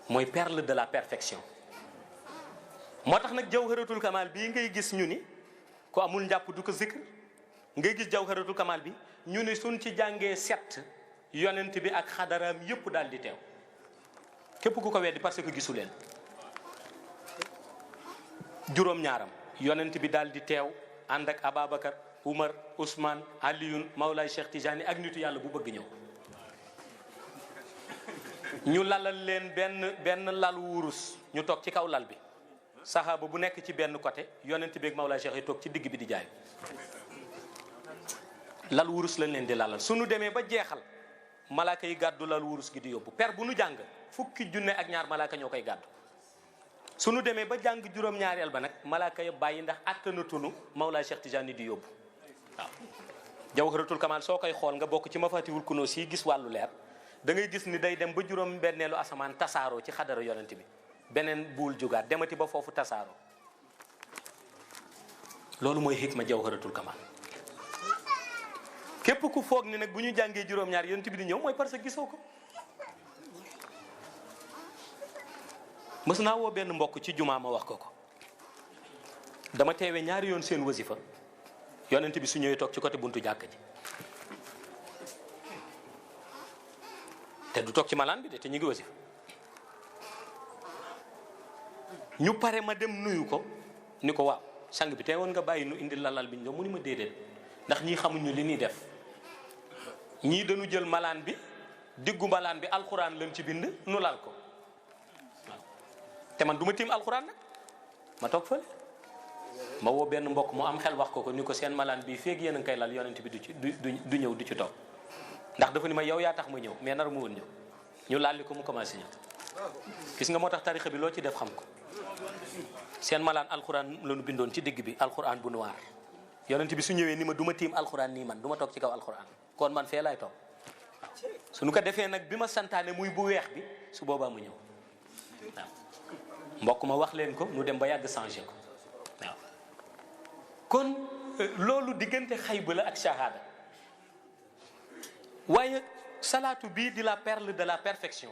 mooy perle de la perfection moo tax nag jawharatul kamal bii ngay gis ñu ni ku amul njàpp du ko zikr ngay gis jawharatul kamal bi ñu ni suñ ci jàngee 7 yonent bi ak xadaraam yépp daal di teew képp ku ko weddi parce que gisu leen juróom-ñaaram yonent bi daal di teew ànd ak Ababacar Umar Ousmane Aliyun Mawlaay Cheikh Tijani ak nitu yàlla bu bëgg ñëw ñu lalal leen benn lal wurus ñu toog ci kaw lal bi saxaaba bu nekk ci benn côté yonent bi ak Mawlaay Cheikh yi toog ci digg bi di jaay lal wurus lañ leen di lalal suñu demee ba jeexal malaaka yi gàddu lal wurus gi di yóbbu per bu nu jàng 12 malaaka ñoo koy gàddu suñu demee ba jàng juróom-ñaareel ba nag malaaka ya bàyyi ndax attanatunu Mawlaay Cheikh Tijani di yóbbu waaw jawharatul kamal soo koy xool nga bokk ci mafatihul kunoos yi gis wàllu leer da ngay gis ni day dem ba juróom-benneelu asamaan tasaaroo ci xadara yonent bi beneen buul jugaat demati ba foofu tasaaroo loolu mooy hikma jawharatul kamal képp ku foog ni nag bu ñu jàngee juróom-ñaar yonent bi di ñëw mooy parce que gisoo ko mës naa woo benn mbokk ci jumaa ma wax ko dama teewee ñaari yoon seen wasifa yonent bi su ñëwee toog ci côté buntu jàkk ji te du toog ci malaan bi de te ñu ngi wasifa ñu pare ma dem nuyu ko ni ko waaw sang bi tey woon nga bàyyi nu indi lalal bi ñu mu ni ma déedéet ndax ñii xamuñu li ñuy def ñii dañu jël malaan bi diggu malaan bi alxuraan lañ ci bind nu lal ko waaw te man du ma tiim alxuraan nag ma toog fële ma woo benn mbokk mu am xel wax ko ni ko seen malaan bi feeg yéen a ngi koy lal yonent bi du ñëw du ci toog ndax dafa ni ma yow yaa tax ma ñëw mais nar mu woon ñëw ñu lalli ko mu commencé ñëw gis nga moo tax tarixa bi loo ci def xam ko seen malaan alxuraan la ñu bindoon ci digg bi alxuraan bu noir yonent bi su ñëwee ni ma du ma tiim alxuraan nii man du ma toog ci kaw alxuraan kon man fee laay toog su nu ko defee nag bi ma santaane muy bu weex bi su boobaa mu ñëw waaw mbokk ma wax leen ko nu dem ba yàgg changé ko waaw kon loolu diggante xayba la ak shahada waaye salaatu bii di la perle de la perfection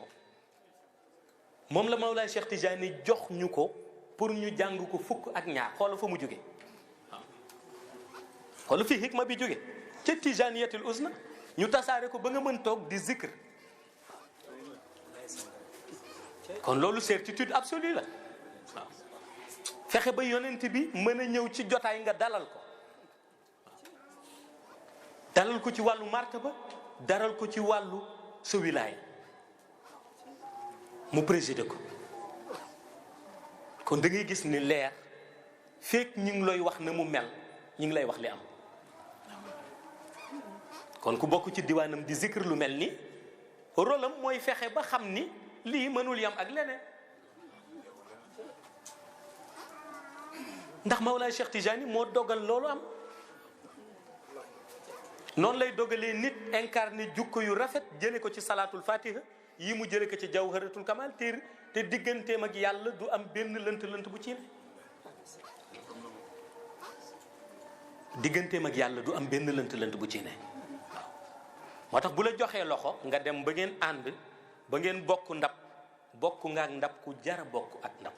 moom la Mawlaay Cheikh Tijani jox ñu ko pour ñu jàng ko fukk ak ñaar xoola fa mu jóge waaw xoola fii hikma bi jóge ca Tijaniyatul usna ñu tasaare ko ba nga mën toog di zikr kon loolu certitude absolue la waaw fexe ba yonent bi mën a ñëw ci jotaay nga dalal ko dalal ko ci wàllu martaba dalal ko ci wàllu sa wilaaya mu présider ko kon da ngay gis ni leer fekk ñu ngi lay wax na mu mel ñu ngi lay wax li am kon ku bokk ci diwaanam di zikr lu mel ni rôle am mooy fexe ba xam ni lii mënul yam ak leneen ndax Mawlaay Cheikh Tijani moo dogal loolu am noonu lay dogalee nit incarné jukko yu rafet jële ko ci salaatul fatiha yi mu jële ko ci jawharatul kamal te digganteem ak yàlla du am benn lënt bu ci ne digganteem ak yàlla du am benn lënt bu ci ne waaw moo tax bu la joxee loxo nga dem ba ngeen ànd ba ngeen bokk ndab bokk nga ak ndab ku jara bokk ak ndab